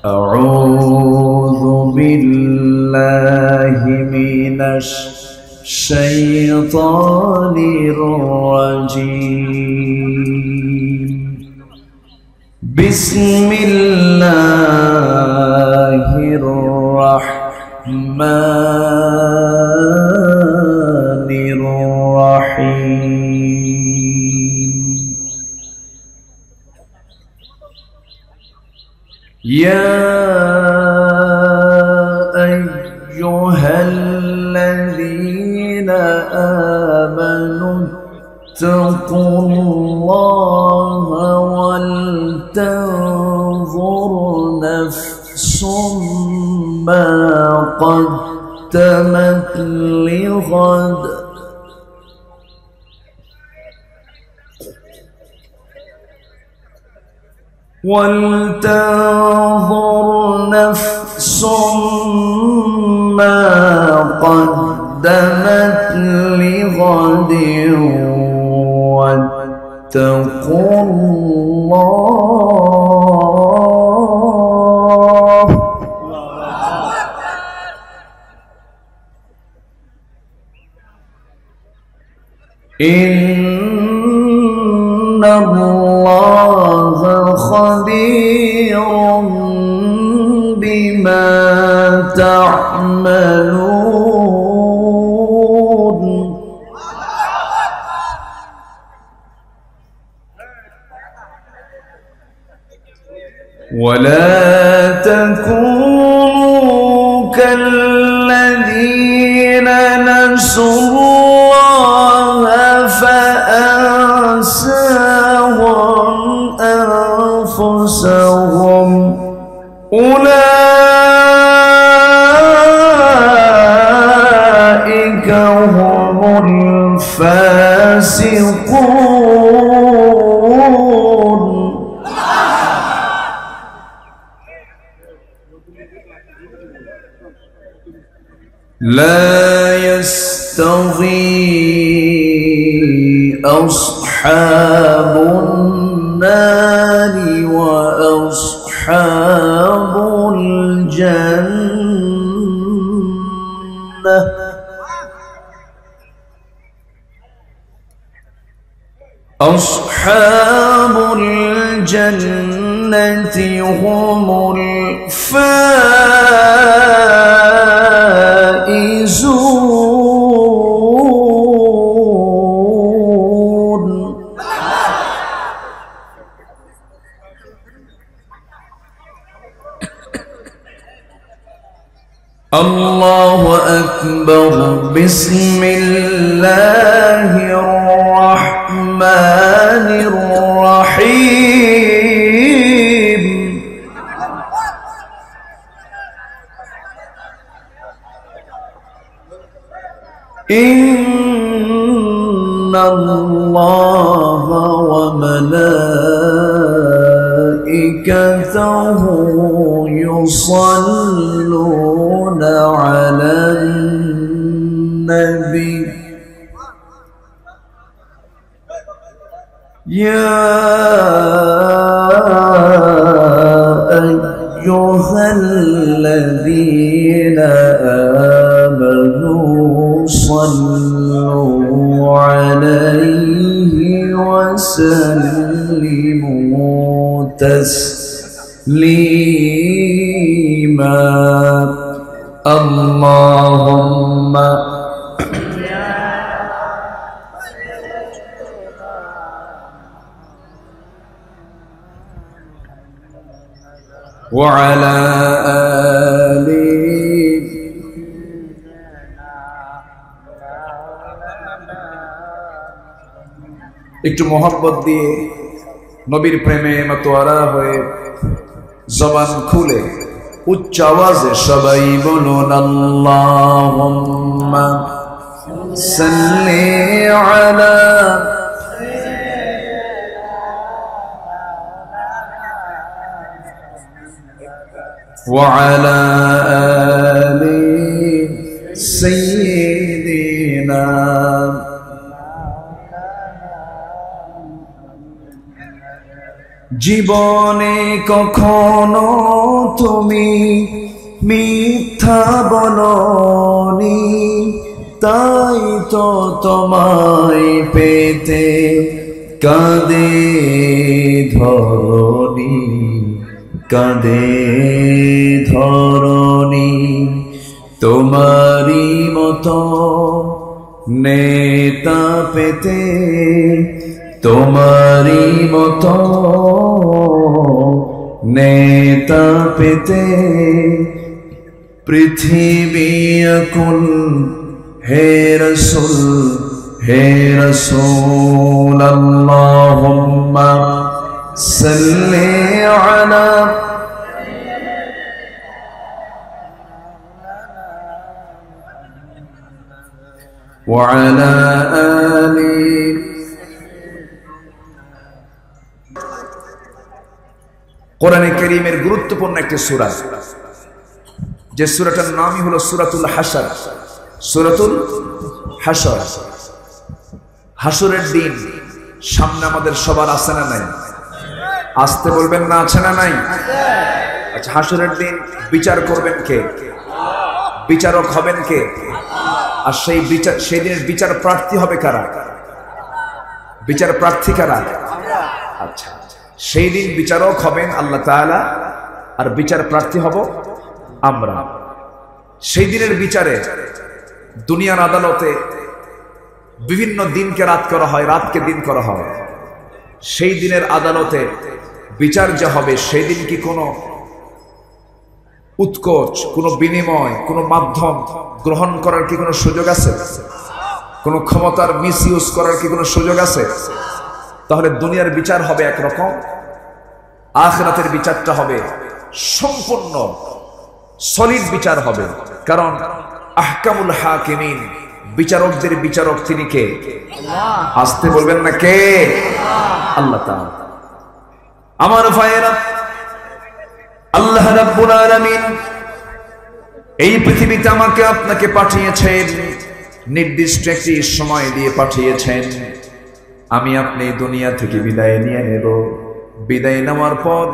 أعوذ بالله من الشيطان الرجيم. بسم الله الرحمن الرحيم. يا أيها الذين آمنوا اتقوا الله ولتنظر نفس ما قدمت لغد ولتنظر نفس ما قدمت لغد واتقوا الله إن الله خبير بما تعملون. ولا تكونوا كالذين نسوا الله فأنساهم أنفسهم أولئك هم الفاسقون. لا يستوي أصحاب النار وأصحاب الجنة. أصحاب الجنة هم الفائزون. الله أكبر. بسم الله الرحمن الرحيم. إن الله وملائكته يصلون على النبي. يا أيها الذين آمنوا صلوا عليه وسلموا تسليما. اللهم وعلى آله একটু মোহব্বত দিয়ে নবীর প্রেমে মাতোয়ারা হয়ে জবান খুলে উচ্চ আওয়াজে সবাই বলুন আল্লাহুম্মা সাল্লি আলা وعلى آل سيدنا জীবনে কখনো তুমি মিথ্যা বলনি, তাই তো তোমায় পেতে কাঁদে ধরণী, কাঁদে ধরণী। তোমারই মতো নেতা পেতে, তোমারই মতো নেতা পেতে পৃথিবী এখন হে রাসূল, হে রাসূল আল্লাহুম্মা সাল্লি আলা ওয়া আলা আলি। কোরআনে কারীমের গুরুত্বপূর্ণ একটি সূরা, যে সূরাটার নামই হলো সূরাতুল হাশর। সূরাতুল হাশর, হাশরের দিন সামনে আমাদের সবার আছে না নাই? আসতে বলবেন না, আছে না নাই? আচ্ছা, হাশরের দিন বিচার করবেন কে? বিচারক হবেন কে? আর সেই বিচার, সেই দিনের বিচার প্রার্থী হবে কারা? বিচার প্রার্থী কারা? আচ্ছা, সেই দিন বিচারক হবেন আল্লাহ তাআলা, আর বিচার প্রার্থী হব আমরা। সেই দিনের বিচারে দুনিয়ার আদালতে বিভিন্ন দিনকে রাত করা হয়, রাতকে দিন করা হয়। সেই দিনের আদালতে বিচার যা হবে, সেই দিন কি কোনো উৎকোচ, কোনো বিনিময়, কোনো মাধ্যম গ্রহণ করার কি কোনো সুযোগ আছে? কোনো ক্ষমতার মিসইউজ করার কি কোনো সুযোগ আছে? তাহলে দুনিয়ার বিচার হবে একরকম, আখিরাতের বিচারটা হবে সম্পূর্ণ সলিড বিচার হবে। কারণ আহকামুল হাকিমিন, বিচারকদের বিচারক তিনি কে? আসতে বলবেন না কে? আল্লাহ তাআলা। আমার ভাইয়েরা, আল্লাহ রাব্বুল আলামিন এই পৃথিবীতে আমাকে আপনাকে পাঠিয়েছেন, নির্দিষ্ট একটি সময় দিয়ে পাঠিয়েছেন। আমি আপনি দুনিয়া থেকে বিদায় নিয়ে নেব। বিদায় নেওয়ার পর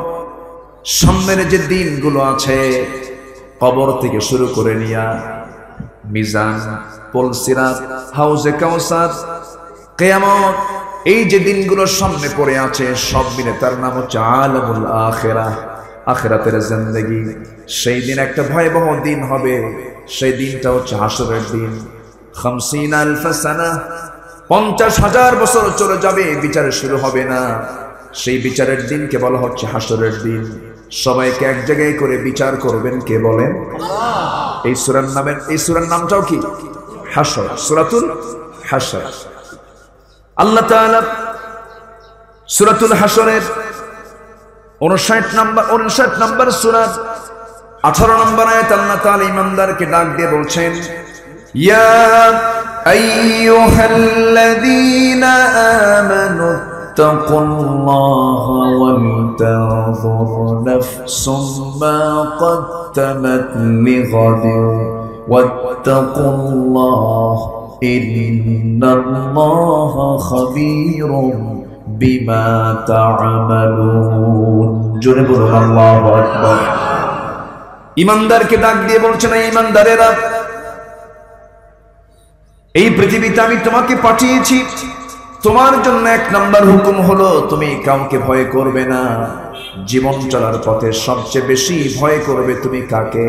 সামনের যে দিনগুলো আছে, কবর থেকে শুরু করে নিয়া মিজান, পুলসিরাত, হাউজে কাউসার, কিয়ামত, এই যে দিনগুলো সামনে পড়ে আছে সব মিলে তার নাম হচ্ছে আলামুল আখিরাহ, আখিরাতের জিন্দেগি। সেই দিন একটা ভয়াবহ দিন হবে, সেই দিনটা হচ্ছে হাশরের দিন। 50,000 সানা, 50,000 বছর চলে যাবে, বিচারে শুরু হবে না। সেই বিচারের দিনকে বলা হচ্ছে হাশরের দিন। সবাইকে এক জায়গায় করে বিচার করবেন কে বলেন? এই সূরার নামের, এই সূরার নামটাও কি? হাশর, সূরাতুল হাশর। আল্লাহ তাআলা সূরাতুল হাশরের 59 নম্বর সূরা 18 নম্বর আয়াত আল্লাহ তাআলা ঈমানদারকে ডাক দিয়ে বলছেন, ইয়া আইয়ুহাল্লাযীনা আমানু ইত্তাকুল্লাহা ওয়ালতানজুর নাফসুম মা কদ্দামাত লিগাদিন ওয়াত্তাকুল্লাহ ইন্নাল্লাহা খাবীরুম বিমা তা'মালুন। জোরে বলুন আল্লাহু আকবার। ঈমানদারকে ডাক দিয়ে বলছেন, ঈমানদারেরা, এই পৃথিবীতে আমি তোমাকে পাঠিয়েছি, তোমার জন্য 1 নম্বর হুকুম হলো তুমি কাউকে ভয় করবে না। জীবন চলার পথে সবচেয়ে বেশি ভয় করবে তুমি কাকে?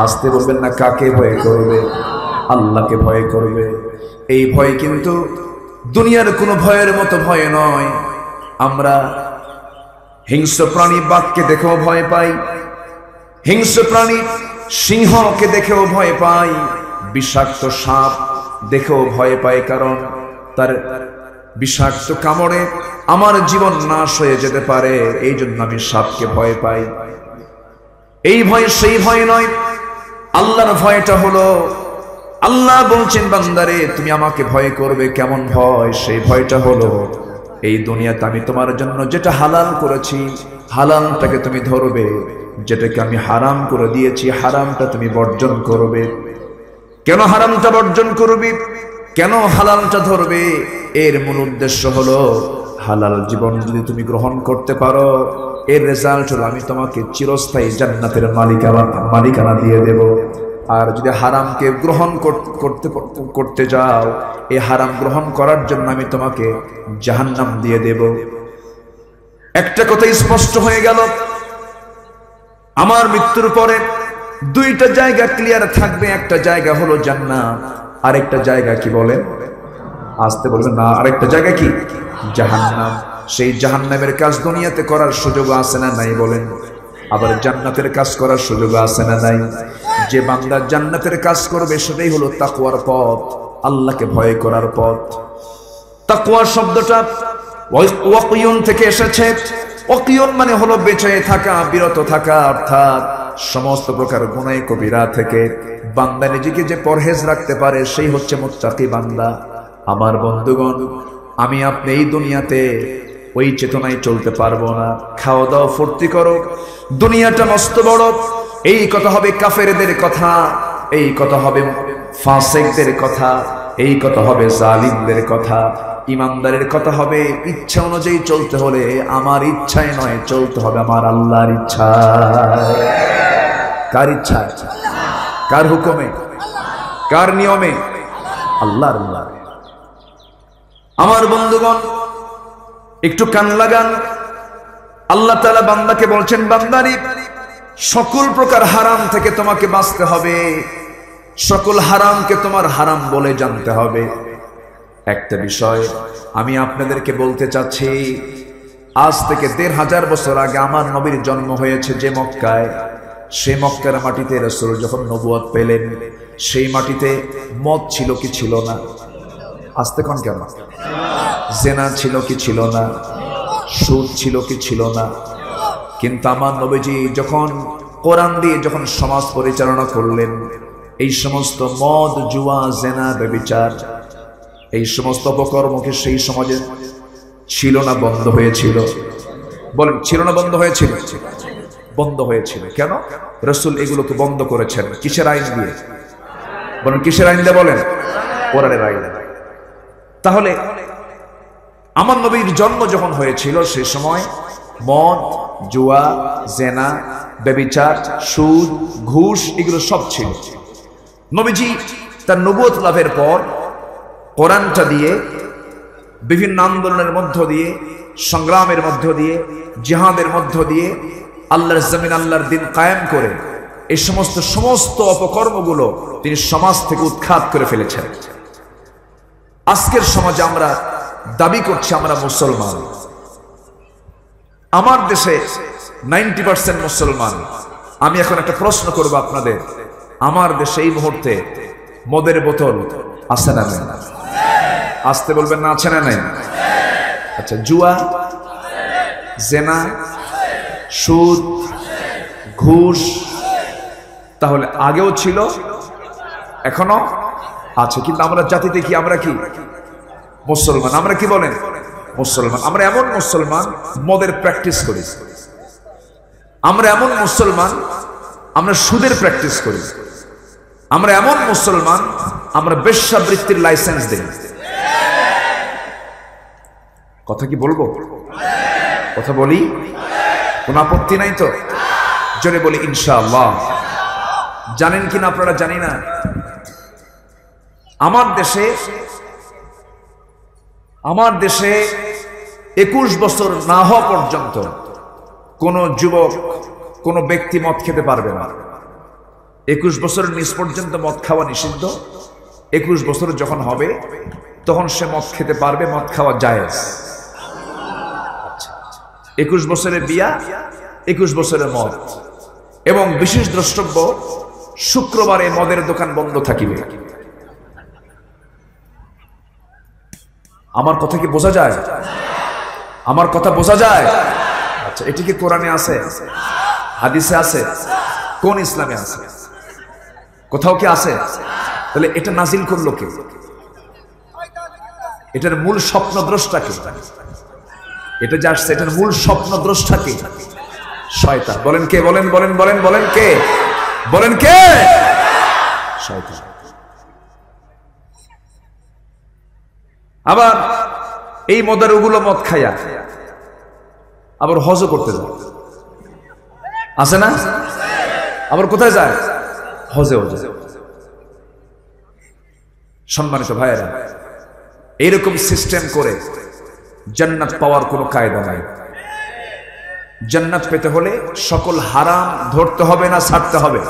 আসতে বলবেন না, কাকে ভয় করবে? আল্লাহকে ভয় করবে। এই ভয় কিন্তু দুনিয়ার কোনো ভয়ের মতো ভয় নয়। আমরা হিংস্র প্রাণী বাঘকে দেখেও ভয় পাই, হিংস্র প্রাণী সিংহকে দেখেও ভয় পাই, বিষাক্ত সাপ দেখেও ভয় পাই, কারণ তার বিষাক্ত কামড়ে আমার জীবন নাশ হয়ে যেতে পারে। এই জন্য আমি সাপকে ভয় পাই। এই ভয় সেই ভয় নয়, আল্লাহর ভয়টা হলো, আল্লাহ বলছেন বান্দারে তুমি আমাকে ভয় করবে। কেমন ভয়? সেই ভয়টা হলো এই দুনিয়াতে আমি তোমার জন্য যেটা হালাল করেছি হালালটাকে তুমি ধরবে, যেটাকে আমি হারাম করে দিয়েছি হারামটা তুমি বর্জন করবে। কেন হারামটা বর্জন করবে? কেন হালালটা ধরবে? এর মূল উদ্দেশ্য হলো হালাল জীবন যদি তুমি গ্রহণ করতে পারো, এর রেজাল্ট হলো আমি তোমাকে চিরস্থায়ী জান্নাতের মালিকানা দিয়ে দেব। আর যদি হারামকে গ্রহণ করতে যাও, এই হারাম গ্রহণ করার জন্য আমি তোমাকে জাহান্নাম দিয়ে দেব। একটা কথা স্পষ্ট হয়ে গেল, আমার মৃত্যুর পরে দুইটা জায়গা ক্লিয়ার থাকবে। একটা জায়গা হলো জান্নাত, আরেকটা জায়গা কি বলেন? আসতে বলবেন না, আরেকটা জায়গা কি? জাহান্নাম। সেই জাহান্নামের কাজ দুনিয়াতে করার সুযোগ আছে না নাই বলেন? আবার জান্নাতের কাজ করার সুযোগ আছে না নাই? যে বান্দা জান্নাতের কাজ করবে সেটাই হলো তাকওয়ার পথ, আল্লাহকে ভয় করার পথ। তাকওয়া শব্দটা ওয়াকিয়ুন থেকে এসেছে। ওয়াকিয়ুন মানে হলো বেঁচে থাকা, বিরত থাকা, অর্থাৎ সমস্ত প্রকার গুনাহ কবিরা থেকে বান্দা নিজেকে যে পরহেজ রাখতে পারে সেই হচ্ছে মুত্তাকি বান্দা। আমার বন্ধুগণ, আমি আপনি এই দুনিয়াতে ওই চেতনায় চলতে পারবো না। খাওয়া দাওয়া ফুর্তি করো, দুনিয়াটা মস্ত বড়, এই কথা হবে কাফেরদের কথা, এই কথা হবে ফাসিকদের কথা, এই কথা হবে জালিমদের কথা। ইমানদারের কথা হবে ইচ্ছা অনুযায়ী চলতে হলে আমার ইচ্ছায় নয়, চলতে হবে আমার আল্লাহর ইচ্ছায়। কার ইচ্ছায়? কার হুকুমে? কার নিয়মে? আল্লাহর। আমার বন্ধুগণ, একটু কান লাগান। আল্লাহ তাআলা বান্দাকে বলছেন, বান্দারি সকল প্রকার হারাম থেকে তোমাকে বাঁচতে হবে, সকল হারামকে তোমার হারাম বলে জানতে হবে। একটা বিষয় আমি আপনাদেরকে বলতে চাচ্ছি, আজ থেকে ১৫০০ বছর আগে আমার নবীর জন্ম হয়েছে যে মক্কায়, সেই মক্কার মাটিতে রাসূল যখন নবুয়ত পেলেন, সেই মাটিতে মদ ছিল কি ছিল না? আস্তে কোন কেন? জেনা ছিল কি ছিল না? সুদ ছিল কি ছিল না? কিন্তু আমার নবীজি যখন কোরআন দিয়ে যখন সমাজ পরিচালনা করলেন, এই সমস্ত মদ, জুয়া, জেনা, ব্যভিচার, এই সমস্ত অপকর্মকে সেই সমাজে ছিল না বন্ধ হয়েছিল? বলেন, ছিল না বন্ধ হয়েছিল? বন্ধ হয়েছিল। কেন? রাসূল এগুলোকে বন্ধ করেছেন কিসের আইন দিয়ে? বলেন, কিসের আইন দিয়ে? বলেন, কোরআনের আইন। তাহলে আমার নবীর জন্ম যখন হয়েছিল সেই সময় মদ, জুয়া, জেনা, ব্যভিচার, সুদ, ঘুষ এগুলো সব ছিল। নবীজি তার নবুয়ত লাভের পর কোরআনটা দিয়ে, বিভিন্ন আন্দোলনের মধ্য দিয়ে, সংগ্রামের মধ্য দিয়ে, জিহাদের মধ্য দিয়ে আল্লাহর জমিন, আল্লাহর দিন কায়েম করে এই সমস্ত অপকর্মগুলো তিনি সমাজ থেকে উৎখাত করে ফেলেছেন। আজকের সমাজে আমরা দাবি করছি আমরা মুসলমান। আমার দেশে 90% মুসলমান। আমি এখন একটা প্রশ্ন করব আপনাদের, আমার দেশে এই মুহূর্তে মদের বোতল আছে না নাই? আসতে বলবেন না, আছে না নাই? আচ্ছা, জুয়া, জেনা, সুদ, ঘুষ, তাহলে আগেও ছিল, এখনো আছে। কিন্তু আমরা জাতিতে কি? আমরা কি মুসলমান? আমরা কি বলেন? মুসলমান। আমরা এমন মুসলমান মদের প্র্যাকটিস করি, আমরা এমন মুসলমান আমরা সুদের প্র্যাকটিস করি, আমরা এমন মুসলমান আমরা বেশ্যাবৃত্তির লাইসেন্স দিই। কথা কি বলবো? কথা বলি? কোন আপত্তি নাই তো? জোরে বলি ইনশাআল্লাহ। জানেন কিনা আপনারা? জানি না। আমার দেশে 21 বছর না হওয়া পর্যন্ত কোন যুবক, কোন ব্যক্তি মদ খেতে পারবে না। 21 বছরের নিচ পর্যন্ত মদ খাওয়া নিষিদ্ধ। 21 বছর যখন হবে তখন সে মদ খেতে পারবে, মদ খাওয়া জায়েজ। 21 বছরের বিয়া, 21 বছরের মদ। এবং বিশেষ দ্রষ্টব্য, শুক্রবারে মদের দোকান বন্ধ থাকিবে। আমার কথা কি বোঝা যায়? আমার কথা বোঝা যায়? আচ্ছা, এটি কি কোরআনে আছে? হাদিসে আছে? কোন ইসলামে আছে? কোথাও কি আছে? তাহলে এটা নাজিল করলো কে? এটার মূল স্বপ্নদ্রষ্টা কে? এটা যে আসছে এটার মূল স্বপ্নদ্রষ্টা কে? শয়তান। বলেন কে? বলেন বলেন বলেন বলেন কে? বলেন কে? শয়তান। আবার এই মদারুগুলো মদ খাইয়া আবার হজও করতে যায়, আছে না? আবার কোথায় যায়? হজে। সম্মানিত ভাইয়েরা, এইরকম সিস্টেম করে জান্নাত পাওয়ার কোনো কায়দা নাই। জান্নাত পেতে হলে সকল হারাম ধরতে হবে না ছাড়তে হবে?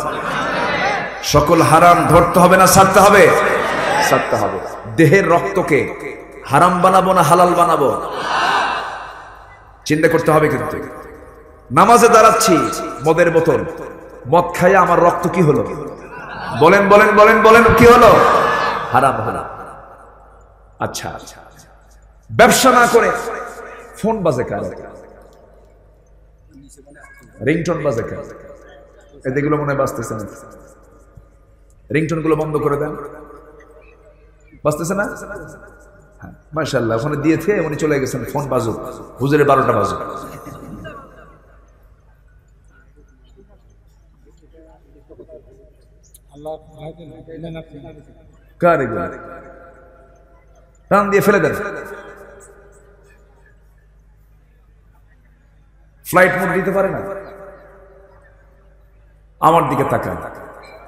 সকল হারাম ধরতে হবে না ছাড়তে হবে? ছাড়তে হবে। দেহের রক্তকে হারাম বানাবো না হালাল বানাবো? চিন্তা করতে হবে। কিন্তু নামাজে দাঁড়াচ্ছি, মদের বোতল, মদ খাইয়া আমার রক্ত কি হলো? বলেন বলেন বলেন বলেন, কি হলো? হারাম হারাম। আচ্ছা, ব্যবসা না করে ফোন বাজে কার? রিংটোন বাজে কার? এগুলো মনে হয় বাজতেছে না। রিংটোন গুলো বন্ধ করে দেন। বাজতেছে না? মাশাআল্লাহ, ওখানে দিয়েছে, উনি চলে গেছেন। ফোন বাজুক, হুজুরের 12টা বাজুক। টান দিয়ে ফেলে দেন। ফ্লাইট মোড দিতে পারে না? আমার দিকে তাকান।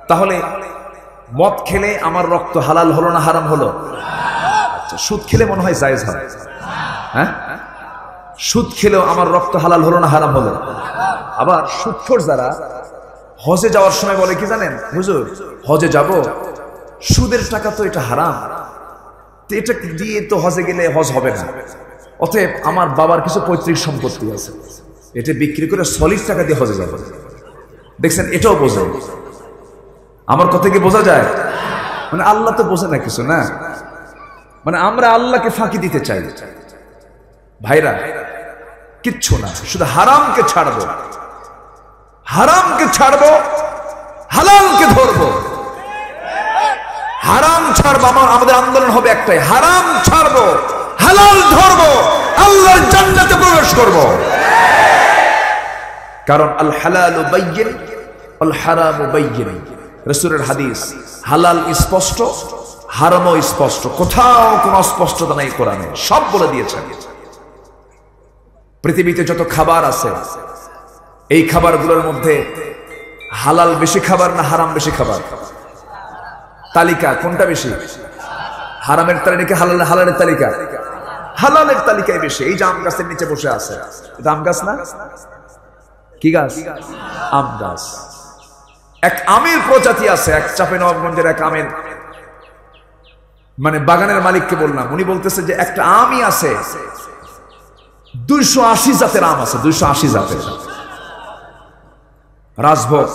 তাহলে মদ খেলে আমার রক্ত হালাল হলো না হারাম হলো? আচ্ছা, সুদ খেলে মনে হয় জায়েজ হয়। হ্যাঁ, সুদ খেলেও আমার রক্ত হালাল হলো না হারাম হলো? আবার সুদখোর যারা হজে যাওয়ার সময় বলে কি জানেন? হুজুর, হজে যাব, সুদের টাকা তো এটা হারাম, এটা দিয়ে তো হজে গেলে হজ হবে না। অতএব আমার বাবার কিছু পৈতৃক সম্পত্তি আছে, এটা বিক্রি করে সলিড টাকা দিয়ে হজে যাব। দেখছেন, এটাও বোঝে। আমার কথা কি বোঝা যায়? মানে আল্লাহ তো বোঝে না কিছু, না? মানে আমরা আল্লাহকে ফাঁকি দিতে চাই। ভাইরা, কিচ্ছু না, শুধু হারামকে ছাড়বো, হারামকে ছাড়বো, হালালকে ধরবো। হারাম ছাড়বো, আমাদের আন্দোলন হবে একটাই, হারাম ছাড়বো, হালাল ধরবো, আল্লাহর জান্নাতে প্রবেশ করবো। কারণ আল হালালু বাইয়িন ওয়াল হারামু বাইয়িন। রাসূলের হাদিস, হালাল স্পষ্ট, হারামও স্পষ্ট, কোথাও কোনো অস্পষ্টতা নাই কোরআনে, সব বলে দিয়েছেন। পৃথিবীতে যত খাবার আছে, এই খাবারগুলোর মধ্যে হালাল বেশি খাবার না হারাম বেশি খাবার? তালিকা কোনটা বেশি? হারামের তালিকা হালালের তালিকা? হালালের তালিকায় বেশি। এই যে আম গাছের নিচে বসে আছে, এটা আম গাছ না? কি গাছ? আম গাছ। এক আমের প্রজাতি আছে, এক চাঁপাইনবাবগঞ্জের এক আমের মানে বাগানের মালিককে বললাম, উনি বলতেছে যে একটা আমই আছে 280 জাতের আম আছে, 280 জাতের। রাজভোগ,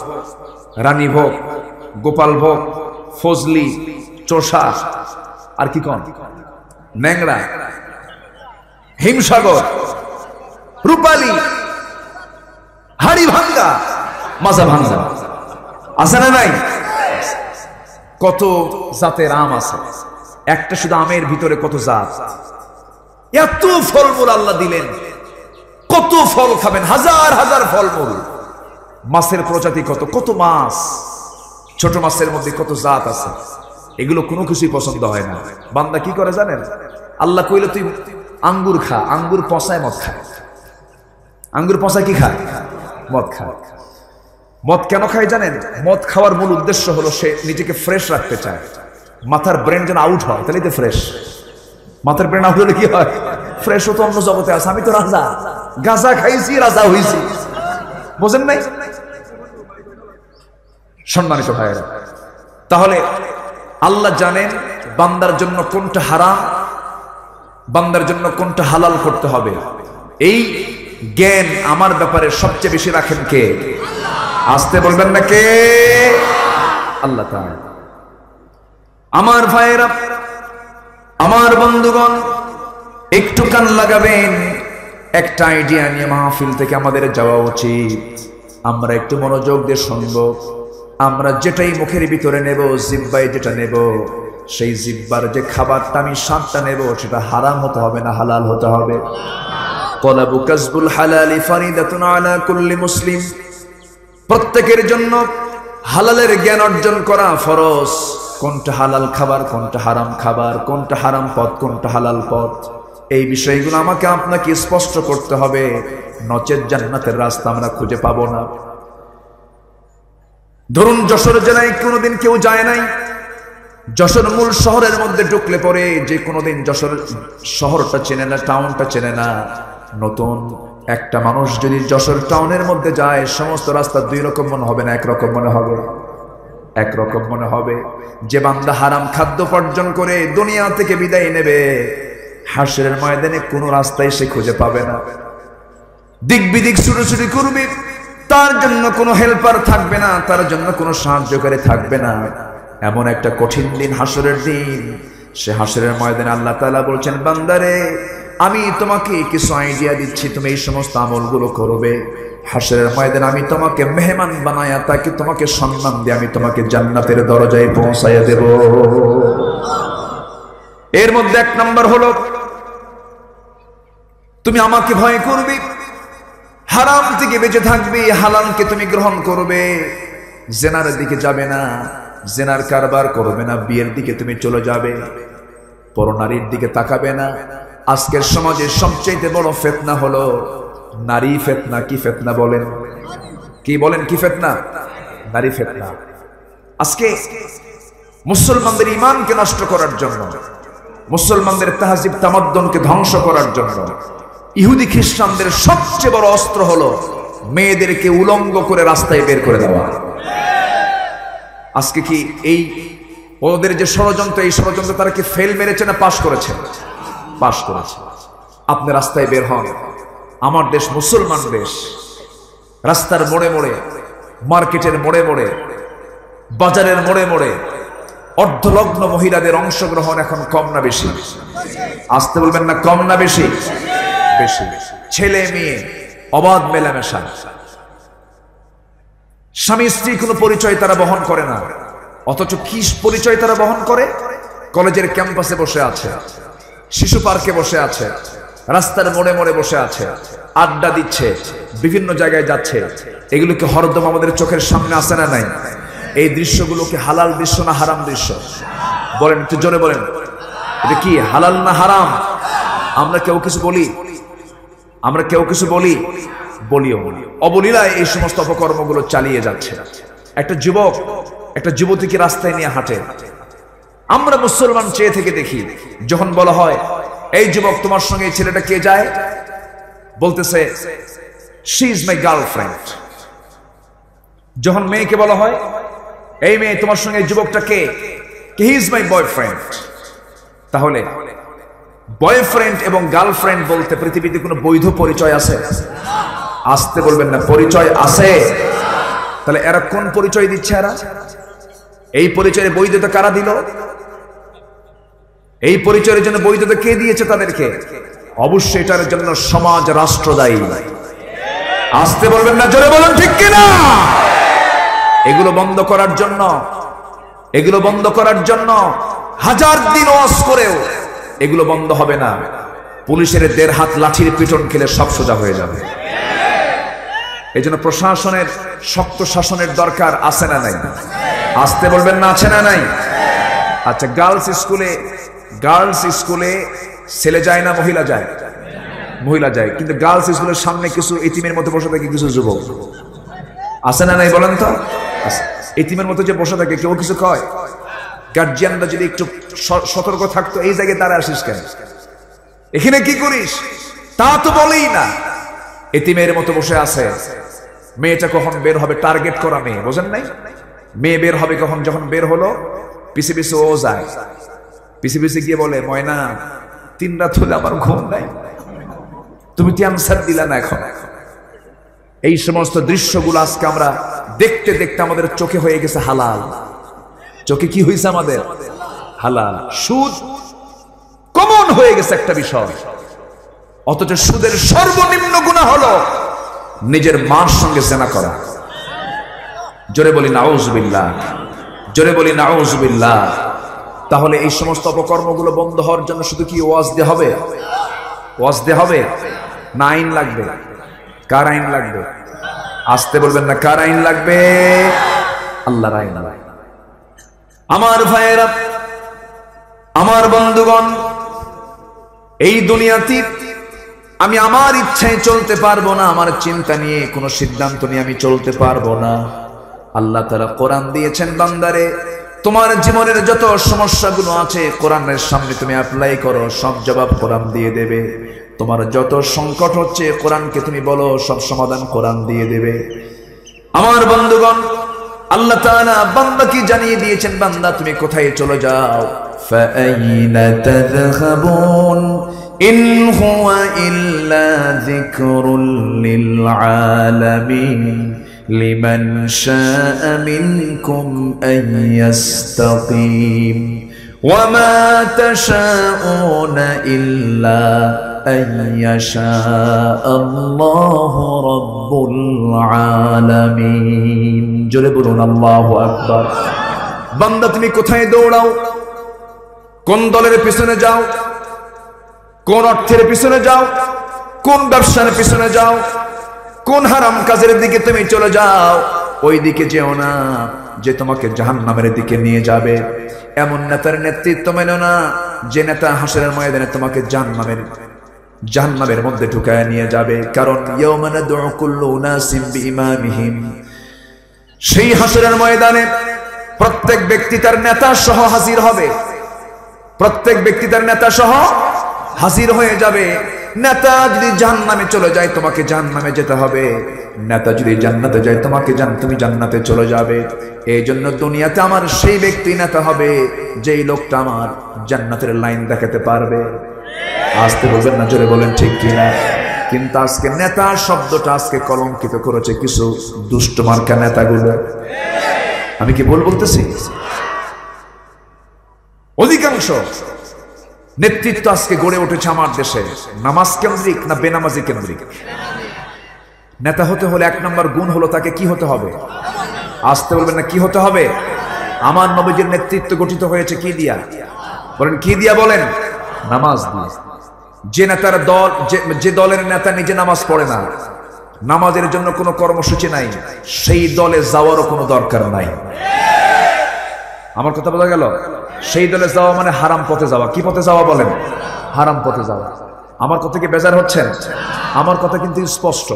রানীভোগ, গোপালভোগ, ফজলি, চোষা, আর কি কন, ন্যাংরা, হিমসাগর, রূপালী, হাড়ি ভাঙ্গা, মাজা ভাঙ্গা, আছে না নাই? কত জাতের আম আছে। একটা শুধু আমের ভিতরে কত জাত, এত ফলমূল আল্লাহ দিলেন, কত ফল খাবেন, হাজার হাজার ফলমূল। মাছের প্রজাতি কত, কত মাছ, ছোট মাছের মধ্যে কত জাত আছে। এগুলো কোনো কিছুই পছন্দ হয় না। বান্দা কি করে জানেন? আল্লাহ কইলে তুই আঙ্গুর খা, আঙ্গুর পচায় মদ খায়। আঙ্গুর পচায় কি খায়? মদ খায়। মদ কেন খায় জানেন? মদ খাওয়ার মূল উদ্দেশ্য হলো সে নিজেকে ফ্রেশ রাখতে চায়, মাথার ব্রেন যেন আউট হয়, তাহলে তো ফ্রেশ। মাথার ব্রেন আউট হলে কি হয়? ফ্রেশ হতো অন্য জগতে আছে। আমি তো রাজা, গাঁজা খাইছি, রাজা হইছি, বোঝেন নাই? সম্মানিত ভাইয়েরা, তাহলে আল্লাহ জানেন বান্দার জন্য কোনটা হারাম, বান্দার জন্য কোনটা হালাল করতে হবে। এই জ্ঞান আমার ব্যাপারে সবচেয়ে বেশি রাখেন কে? আসতে বলবেন না কে? আল্লাহ তাআলা। আমার ভাইয়েরা, আমার বন্ধুগণ, একটু কান লাগাবেন। একটা আইডিয়া নিয়ে মাহফিল থেকে আমাদের যাওয়া উচিত। আমরা একটু মনোযোগ দিয়ে শুনব। আমরা যেটাই মুখের ভিতরে নেব, জিহ্বায় যেটা নেব, সেই জিহ্বার যে খাবারটা আমি স্বাদটা নেব, সেটা হারাম হতে হবে না হালাল হতে হবে? তলাবু কাসবুল হালালি ফারিদাতুন আলা কুল্লি মুসলিম। প্রত্যেকের জন্য হালালের জ্ঞান অর্জন করা ফরজ। কোনটা হালাল খাবার, কোনটা হারাম খাবার, কোনটা হারাম পথ, কোনটা হালাল পথ, এই বিষয়গুলো আমাকে আপনাকে স্পষ্ট করতে হবে, নচেত জান্নাতের রাস্তা আমরা খুঁজে পাবো না। ধরুন যশোর জেলায় কোনোদিন কেউ যায় নাই, যশোর মূল শহরের মধ্যে ঢুকলে পরে যে কোনোদিন যশোর শহরটা চেনে না, টাউনটা চেনে না, নতুন একটা মানুষ যদি যশোর টাউনের মধ্যে যায়, সমস্ত রাস্তা দুই রকম মনে হবে না একরকম মনে হবে? একরকম মনে হবে। যে বান্দা হারাম খাদ্য বর্জন করে দুনিয়া থেকে বিদায় নেবে, হাসরের ময়দানে কোনো রাস্তায় সে খুঁজে পাবে না। দিক বিদিক ছুটোছুটি করবে, তার জন্য কোনো হেল্পার থাকবে না, তার জন্য কোনো সাহায্যকারী থাকবে না। এমন একটা কঠিন দিন হাসরের দিন। সে হাসরের ময়দানে আল্লাহ তাআলা বলছেন, বান্দারে আমি তোমাকে কিছু আইডিয়া দিচ্ছি, তুমি এই সমস্ত আমলগুলো করবে। হাসরের ময়দানে আমি তোমাকে মেহমান বানায়া তাকে তোমাকে সম্মান দিয়ে আমি তোমাকে জান্নাতের দরজায় পৌঁছাইয়া দেব। এর মধ্যে এক নাম্বার হলো তুমি আমাকে ভয় করবে, হারাম থেকে বেঁচে থাকবে, হালালকে তুমি গ্রহণ করবে, জেনার দিকে যাবে না, জেনার কারবার করবে না, বিয়ের দিকে তুমি চলে যাবে, পরনারীর দিকে তাকাবে না। আজকের সমাজের সবচেয়ে বড় ফিতনা হলো নারী ফিতনা। কি ফিতনা বলেন? কি বলেন? কি ফিতনা? নারী ফিতনা। আজকে মুসলমানদের ঈমানকে নষ্ট করার জন্য, মুসলমানদের তাহজিব তামাদ্দুনকে ধ্বংস করার জন্য ইহুদি খ্রিস্টানদের সবচেয়ে বড় অস্ত্র হলো মেয়েদেরকে উলঙ্গ করে রাস্তায় বের করে দেওয়া। আজকে কি এই ওদের যে ষড়যন্ত্র, এই ষড়যন্ত্র তারা কি ফেল মেরেছে না পাশ করেছে? পাশ করেছে। আপনি রাস্তায় বের হন, আমার দেশ মুসলমান দেশ, রাস্তার মোড়ে মোড়ে, মার্কেটের মোড়ে মোড়ে, বাজারের মোড়ে মোড়ে অর্ধলগ্ন মহিলাদের অংশগ্রহণ এখন কম না বেশি? আসতে বলবেন না, কম না বেশি? বেশি। ছেলে মেয়ে অবাধ মেলামেশা, স্বামী স্ত্রী কোনো পরিচয় তারা বহন করে না, অথচ কি পরিচয় তারা বহন করে? কলেজের ক্যাম্পাসে বসে আছে, শিশু পার্কে বসে আছে, রাস্তার মোড়ে মোড়ে বসে আছে, আড্ডা দিচ্ছে, বিভিন্ন জায়গায় যাচ্ছে। এগুলোকে হরদম আমাদের চোখের সামনে আসে না নাই? এই দৃশ্যগুলোকে হালাল দৃশ্য না হারাম দৃশ্য? বলেন, একটু জোরে বলেন, এটা কি হালাল না হারাম? আমরা কেউ কিছু বলি? আমরা কেউ কিছু বলি? বলিও। অবলীলায় এই সমস্ত অপকর্মগুলো চালিয়ে যাচ্ছে। একটা যুবক একটা যুবতীকে রাস্তায় নিয়ে হাঁটে, আমরা মুসলমান চেয়ে থেকে দেখি, যখন বলা হয় এই যুবক তোমার সঙ্গে এই ছেলেটা কে যায়, বলতেছে শি ইজ মাই গার্লফ্রেন্ড। যখন মেয়েকে বলা হয় এই মেয়ে তোমার সঙ্গে এই যুবকটা কে, হি ইজ মাই বয়ফ্রেন্ড। তাহলে বয়ফ্রেন্ড এবং গার্লফ্রেন্ড বলতে পৃথিবীতে কোনো বৈধ পরিচয় আছে? আসতে বলবেন না, পরিচয় আছে? তাহলে এরা কোন পরিচয় দিচ্ছে? এরা এই পরিচয়ের বৈধতা কারা দিল? এই পরিচয়ের জন্য বৈধতা কে দিয়েছে তাদেরকে? অবশ্যই এটার জন্য সমাজ, রাষ্ট্র দায়ী। আসতে বলবেন না, জোরে বলুন ঠিক কিনা? এগুলো বন্ধ করার জন্য, এগুলো বন্ধ করার জন্য হাজার দিন ওয়াজ করেও এগুলো বন্ধ হবে না। পুলিশের 1.5 হাত লাঠির পিটন খেলে সব সোজা হয়ে যাবে। এই জন্য প্রশাসনের শক্ত শাসনের দরকার আছে না নাই? আসতে বলবেন না, আছে না নাই? আচ্ছা, গার্লস স্কুলে ছেলে যায় না মহিলা যায়? মহিলা যায়। কিন্তু গার্লস স্কুলের সামনে কিছু এতিমের মতো বসে থাকে কিছু যুবক, আছে না নাই বলেন তো? এতিমের মতো যে বসে থাকে, কেউ কিছু কয়? গার্জিয়ানরা যদি একটু সতর্ক থাকতো, এই জায়গায় তারা আসিস কেন, এখানে কি করিস, তা তো বলেই না। এতিমের মতো বসে আছে। মেয়েটা কখন বের হবে, টার্গেট করা মেয়ে, বোঝেন নাই? মেয়ে বের হবে কখন? যখন বের হলো পিছে পিছে ও যায়, পিছে পিছে গিয়ে বলে, ময়না 3 রাত হলে আমার ঘুম নাই, তুমি কি আনসার দিলা না এখন? এই সমস্ত দৃশ্যগুলো আজকে আমরা দেখতে দেখতে আমাদের চোখে হয়ে গেছে হালাল। চোখে কি হয়েছে আমাদের? হালাল। সুদ কমন হয়ে গেছে একটা বিষয়, অথচ সুদের সর্বনিম্ন গুনাহ হলো নিজের মার সঙ্গে জেনা করা। জোরে বলি নাউজুবিল্লাহ, জোরে বলি নাউজুবিল্লাহ। তাহলে এই সমস্ত অপকর্মগুলো বন্ধ হওয়ার জন্য শুধু কি ওয়াজ দিয়ে হবে? ওয়াজ দিয়ে হবে না আইন লাগবে? কার আইন লাগবে? আসতে বলবেন না, কার আইন লাগবে? আল্লাহর আইন। আমার ভাইয়েরা, আমার বন্ধুগণ, এই দুনিয়াতে আমি আমার ইচ্ছায় চলতে পারবো না, আমার চিন্তা নিয়ে কোনো সিদ্ধান্ত নিয়ে আমি চলতে পারবো না। আল্লাহ তাআলা কোরআন দিয়েছেন, বান্দারে তোমার জীবনের যত সমস্যাগুলো আছে কোরআনের সামনে তুমি অ্যাপ্লাই করো, সব জবাব কোরআন দিয়ে দেবে। তোমার যত সংকট হচ্ছে কোরআনকে তুমি বলো, সব সমাধান কোরআন দিয়ে দেবে। আমার বন্ধুগণ, আল্লাহ তাআলা বান্দাকে জানিয়ে দিয়েছেন, বান্দা তুমি কোথায় চলে যাও। ফাআইনা তাযহাবুন ইন হুয়া ইল্লা যিকরুল লিল আলামিন লিমান শাআ মিনকুম আন ইয়াস্তাকিম ওয়া মা তাশাউনা ইল্লা আন ইয়াশা আল্লাহু রাব্বুল আলামিন। জোরে বলুন আল্লাহু আকবার। বান্দা তুমি কোথায় দৌড়াও, কোন দলের পিছনে যাও, কোন অর্থের পিছনে যাও, কোন ব্যবসার পিছনে যাও, কোন হারাম কাজের দিকে তুমি চলে যাও, ওই দিকে যেও না যে তোমাকে জাহান্নামের দিকে নিয়ে যাবে। এমন নেতার নেতৃত্ব মেনো না যে নেতা হাসরের ময়দানে তোমাকে জাহান্নামের মধ্যে ঢুকায় নিয়ে যাবে। কারণ ইয়াওমা নাদউ কুল্লু উনাসিম বিইমামিহিম, সেই হাসরের ময়দানে প্রত্যেক ব্যক্তি তার নেতা সহ হাজির হবে। প্রত্যেক ব্যক্তি তার নেতা সহ হাজির হয়ে যাবে। নেতা যদি জাহান্নামে চলে যায় তোমাকে জাহান্নামে যেতে হবে, নেতা যদি জান্নাতে যায় তুমি জান্নাতে চলে যাবে। এই জন্য দুনিয়াতে আমার সেই ব্যক্তি নেতা হবে যেই লোকটা আমার জান্নাতের লাইন দেখাতে পারবে। আসতে বলবেন না, জোরে বলেন ঠিক কিনা। কিন্তু আজকে নেতা শব্দটা আজকে কলঙ্কিত করেছে কিছু দুষ্ট মার্কা নেতাগুলো। আমি কি বলতেছি? অধিকাংশ নেতৃত্ব আজকে গড়ে উঠেছে আমার দেশে নামাজ কেন্দ্রিক না বেনামাজি কেন্দ্রিক। নেতা হতে হলে এক নম্বর গুণ হলো তাকে কি হতে হবে? আসতে বলবেন না, কি হতে হবে? আমার নবীজির নেতৃত্ব গঠিত হয়েছে কি দিয়া? বলেন কি দিয়া? বলেন নামাজ দিয়ে। যে নেতার দল, যে দলের নেতা নিজে নামাজ পড়ে না, নামাজের জন্য কোনো কর্মসূচি নাই, সেই দলে যাওয়ারও কোনো দরকার নাই। আমার কথা বোঝা গেল? সেই দলে যাওয়া মানে হারাম পথে যাওয়া। কি পথে যাওয়া বলেন? হারাম পথে যাওয়া। আমার কথা কি বেজার হচ্ছেন? আমার কথা কিন্তু স্পষ্ট।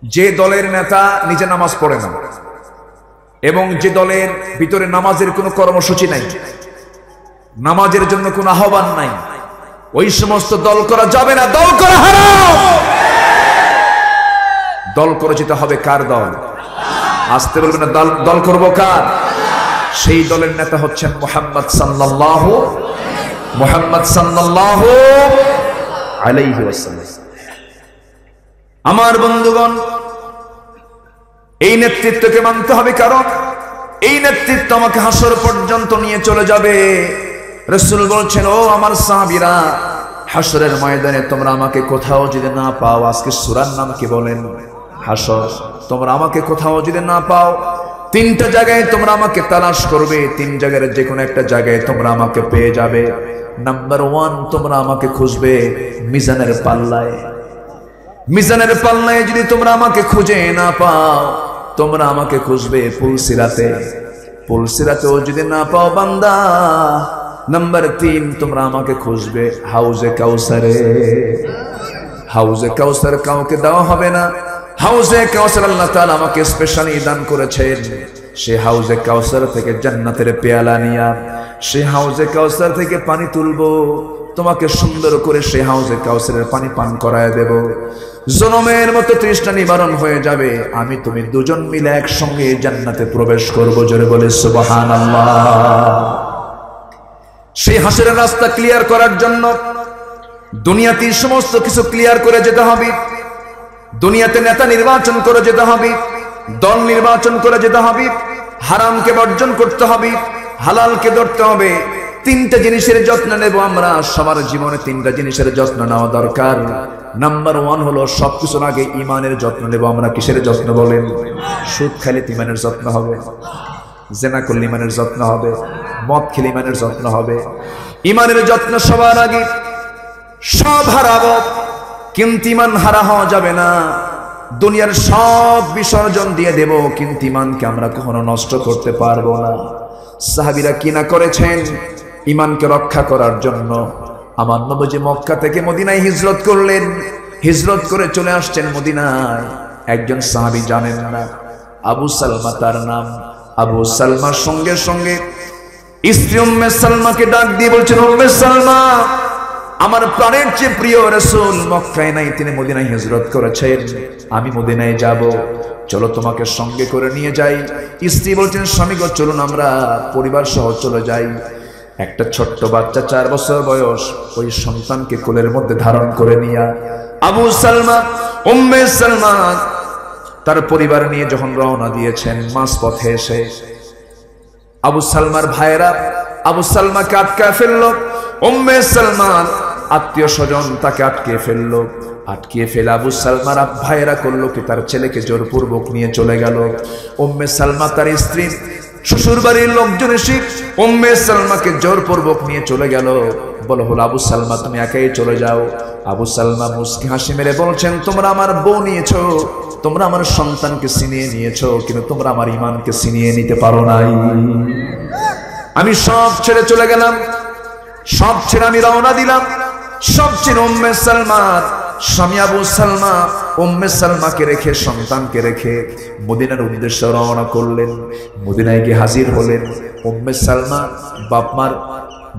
যে দলের নেতা নিজে নামাজ পড়ে না এবং যে দলের ভিতরে নামাজের কোনো কর্মসূচি নাই, নামাজের জন্য কোনো আহ্বান নাই, ওই সমস্ত দল করা যাবে না। দল করা হারাম। দল করে যেতে হবে কার দল? আসতে বলবেন না, দল করবো কার? সেই দলের নেতা হচ্ছেন মুহাম্মদ সাল্লাল্লাহু আলাইহি ওয়াসাল্লাম। আমার বন্ধুগণ, এই নেতৃত্বকে মানতে হবে, কারণ এই নেতৃত্ব আমাকে হাসর পর্যন্ত নিয়ে চলে যাবে। রাসূল বলছেন, ও আমার সাহাবীরা, হাসরের ময়দানে তোমরা আমাকে কোথাও যদি না পাও, আজকে সূরার নাম কি বলেন? হাসর। তোমরা আমাকে কোথাও যদি না পাও, তিনটা জায়গায় তোমরা আমাকে তালাশ করবে, তিন জায়গায় যে কোনো একটা জায়গায় তোমরা আমাকে পেয়ে যাবে। নাম্বার 1, তোমরা আমাকে খুঁজবে মিজানের পাল্লায়। মিজানের পাল্লায় যদি তোমরা আমাকে খুঁজে না পাও, তোমরা আমাকে খুঁজবে পুলসিরাতে। পুলসিরাতেও যদি না পাও বান্দা, নাম্বার 3, তোমরা আমাকে খুঁজবে হাউজে কাউসারে। হাউজে কাউসার কাউকে দেওয়া হবে না। হাউজে কাউসার আল্লাহ তাআলা আমাকে স্পেশালি দান করেছেন। সে হাউজে কাউসার থেকে জান্নাতের পেয়ালা নিয়া, সে হাউজে কাউসার থেকে পানি তুলবো, তোমাকে সুন্দর করে সে হাউজে কাউসারের পানি পান করায় দেব। জনমের মতো তৃষ্ণা নিবারণ হয়ে যাবে। আমি তুমি দুজন মিলে একসঙ্গে জান্নাতে প্রবেশ করব। জোরে বলে সুবহানাল্লাহ। সেই হাসরের রাস্তা ক্লিয়ার করার জন্য দুনিয়াতে সমস্ত কিছু ক্লিয়ার করে যেতে হবে। দুনিয়াতে নেতা নির্বাচন করে যেতে হবে, দল নির্বাচন করে যেতে হবে, হারামকে বর্জন করতে হবে, হালালকে ধরতে হবে। তিনটা জিনিসের যত্ন নেব আমরা। সবার জীবনে তিনটা জিনিসের যত্ন নেওয়া দরকার। নাম্বার 1 হলো সবকিছুর আগে ইমানের যত্ন নেব আমরা। কিসের যত্ন বলেন? সুদ খাইলে ইমানের যত্ন হবে, জেনা করলে ইমানের যত্ন হবে, মদ খেলে ইমানের যত্ন হবে। ইমানের যত্ন সবার আগে। সব হারাবো কিন্তু ইমান হারা হওয়া যাবে না। দুনিয়ার সব বিসর্জন দিয়ে দেব কিন্তু ইমানকে আমরা কখনো নষ্ট করতে পারবো না। সাহাবীরা কি না করেছেন ইমানকে রক্ষা করার জন্য? আমার নবীজি মক্কা থেকে মদিনায় হিজরত করলেন। হিজরত করে চলে আসছেন মদিনায়। একজন সাহাবী জানেন না, আবু সালমা তার নাম। আবু সালমার সঙ্গে সঙ্গে স্ত্রী উম্মে সালমাকে ডাক দিয়ে বলছেন, উম্মে সালমা, আমার প্রাণের চেয়ে প্রিয় রাসূল মক্কায় নাই, তিনি মদিনায় হিজরত করেছেন, আমি মদিনায় যাব, চলো তোমাকে সঙ্গে করে নিয়ে যাই। স্ত্রী বলছেন, স্বামী গো চলুন আমরা পরিবার সহ চলে যাই। একটা ছোট্ট বাচ্চা 4 বছর বয়স, ওই সন্তানকে কোলের মধ্যে ধারণ করে নিয়ে আবু সালমা উম্মে সালমা তার পরিবার নিয়ে যখন রওনা দিয়েছেন, মাঝপথে এসে আবু সালমার ভাইরা আবু সালমাকে আটকায় ফেললো। উম্মে সালমান আত্মীয় স্বজন তাকে আটকে ফেললো। আটকিয়ে ফেলে আবু সালমার ভাইরা করলো কি, তার ছেলেকে জোরপূর্বক নিয়ে চলে গেল। উম্মে সালমা তার স্ত্রী শ্বশুর বাড়ির লোকজন এসে উম্মে সালমাকে জোরপূর্বক নিয়ে চলে গেল। বলো হলো, আবু সালমা তুমি একাই চলে যাও। আবু সালমা মুস্কি হাসি মেরে বলছেন, তোমরা আমার বউ নিয়েছো, তোমরা আমার সন্তানকে ছিনিয়ে নিয়েছো, কিন্তু তোমরা আমার ঈমানকে ছিনিয়ে নিতে পারো নাই। আমি সব ছেড়ে চলে গেলাম, সব ছেড়ে আমি রওনা দিলাম। সব ছেড়ে উম্মে সালমার স্বামী আবু সালমা উম্মে সালমাকে রেখে, সন্তানকে রেখে মদিনার উদ্দেশ্যে রওনা করলেন। মদিনায় গিয়ে হাজির হলেন। উম্মে সালমা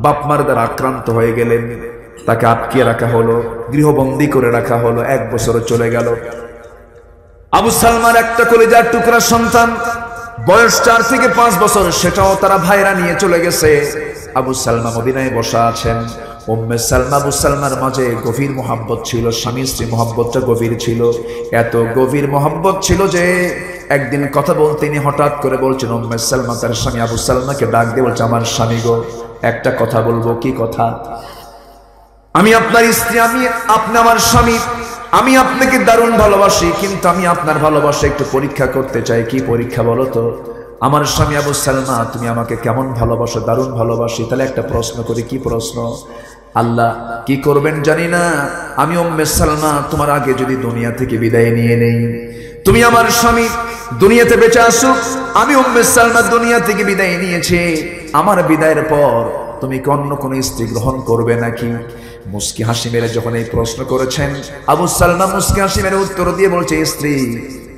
বাপমার দ্বারা আক্রান্ত হয়ে গেলেন। তাকে আটকিয়ে রাখা হলো, গৃহবন্দী করে রাখা হলো। 1 বছর চলে গেল। আবু সালমার একটা কলিজার টুকরা সন্তান, বয়স 4 থেকে 5 বছর, সেটাও তারা ভাইরা নিয়ে চলে গেছে। আবু সালমা মদিনায় বসা আছেন। উম্মে সালমা আবু সালমার মাঝে গভীর মোহাব্বত ছিল, স্বামী স্ত্রী মোহাব্বতটা গভীর ছিল। এত গভীর মোহাব্বত ছিল যে একদিন কথা বলতে তিনি হঠাৎ করে বলছেন, উম্মে সালমা তার স্বামী আবু সালমাকে ডাক দিয়ে বলছে, আমার স্বামী গো, একটা কথা বলবো। কি কথা? আমি আপনার স্ত্রী, আপনি আমার স্বামী, আমি আপনাকে দারুণ ভালোবাসি, কিন্তু আমি আপনার ভালোবাসা একটু পরীক্ষা করতে চাই। কি পরীক্ষা বলো তো? আমার স্বামী আবু সালমা, তুমি আমাকে কেমন ভালোবাসো? দারুণ ভালোবাসি। তাহলে একটা প্রশ্ন করি। কি প্রশ্ন? আল্লাহ কি করবেন জানি না, আমি উম্মে সালমা তোমার আগে যদি দুনিয়া থেকে বিদায় নিয়ে নেই, তুমি আমার স্বামী দুনিয়াতে বেঁচে আসুক, আমি উম্মে সালমা দুনিয়া থেকে বিদায় নিয়েছি, আমার বিদায়ের পর তুমি কি অন্য কোন স্ত্রী গ্রহণ করবে নাকি? মুস্কি হাসি মেরে যখন এই প্রশ্ন করেছেন, আবু সালমা মুস্কি হাসি মেরে উত্তর দিয়ে বলছে, স্ত্রী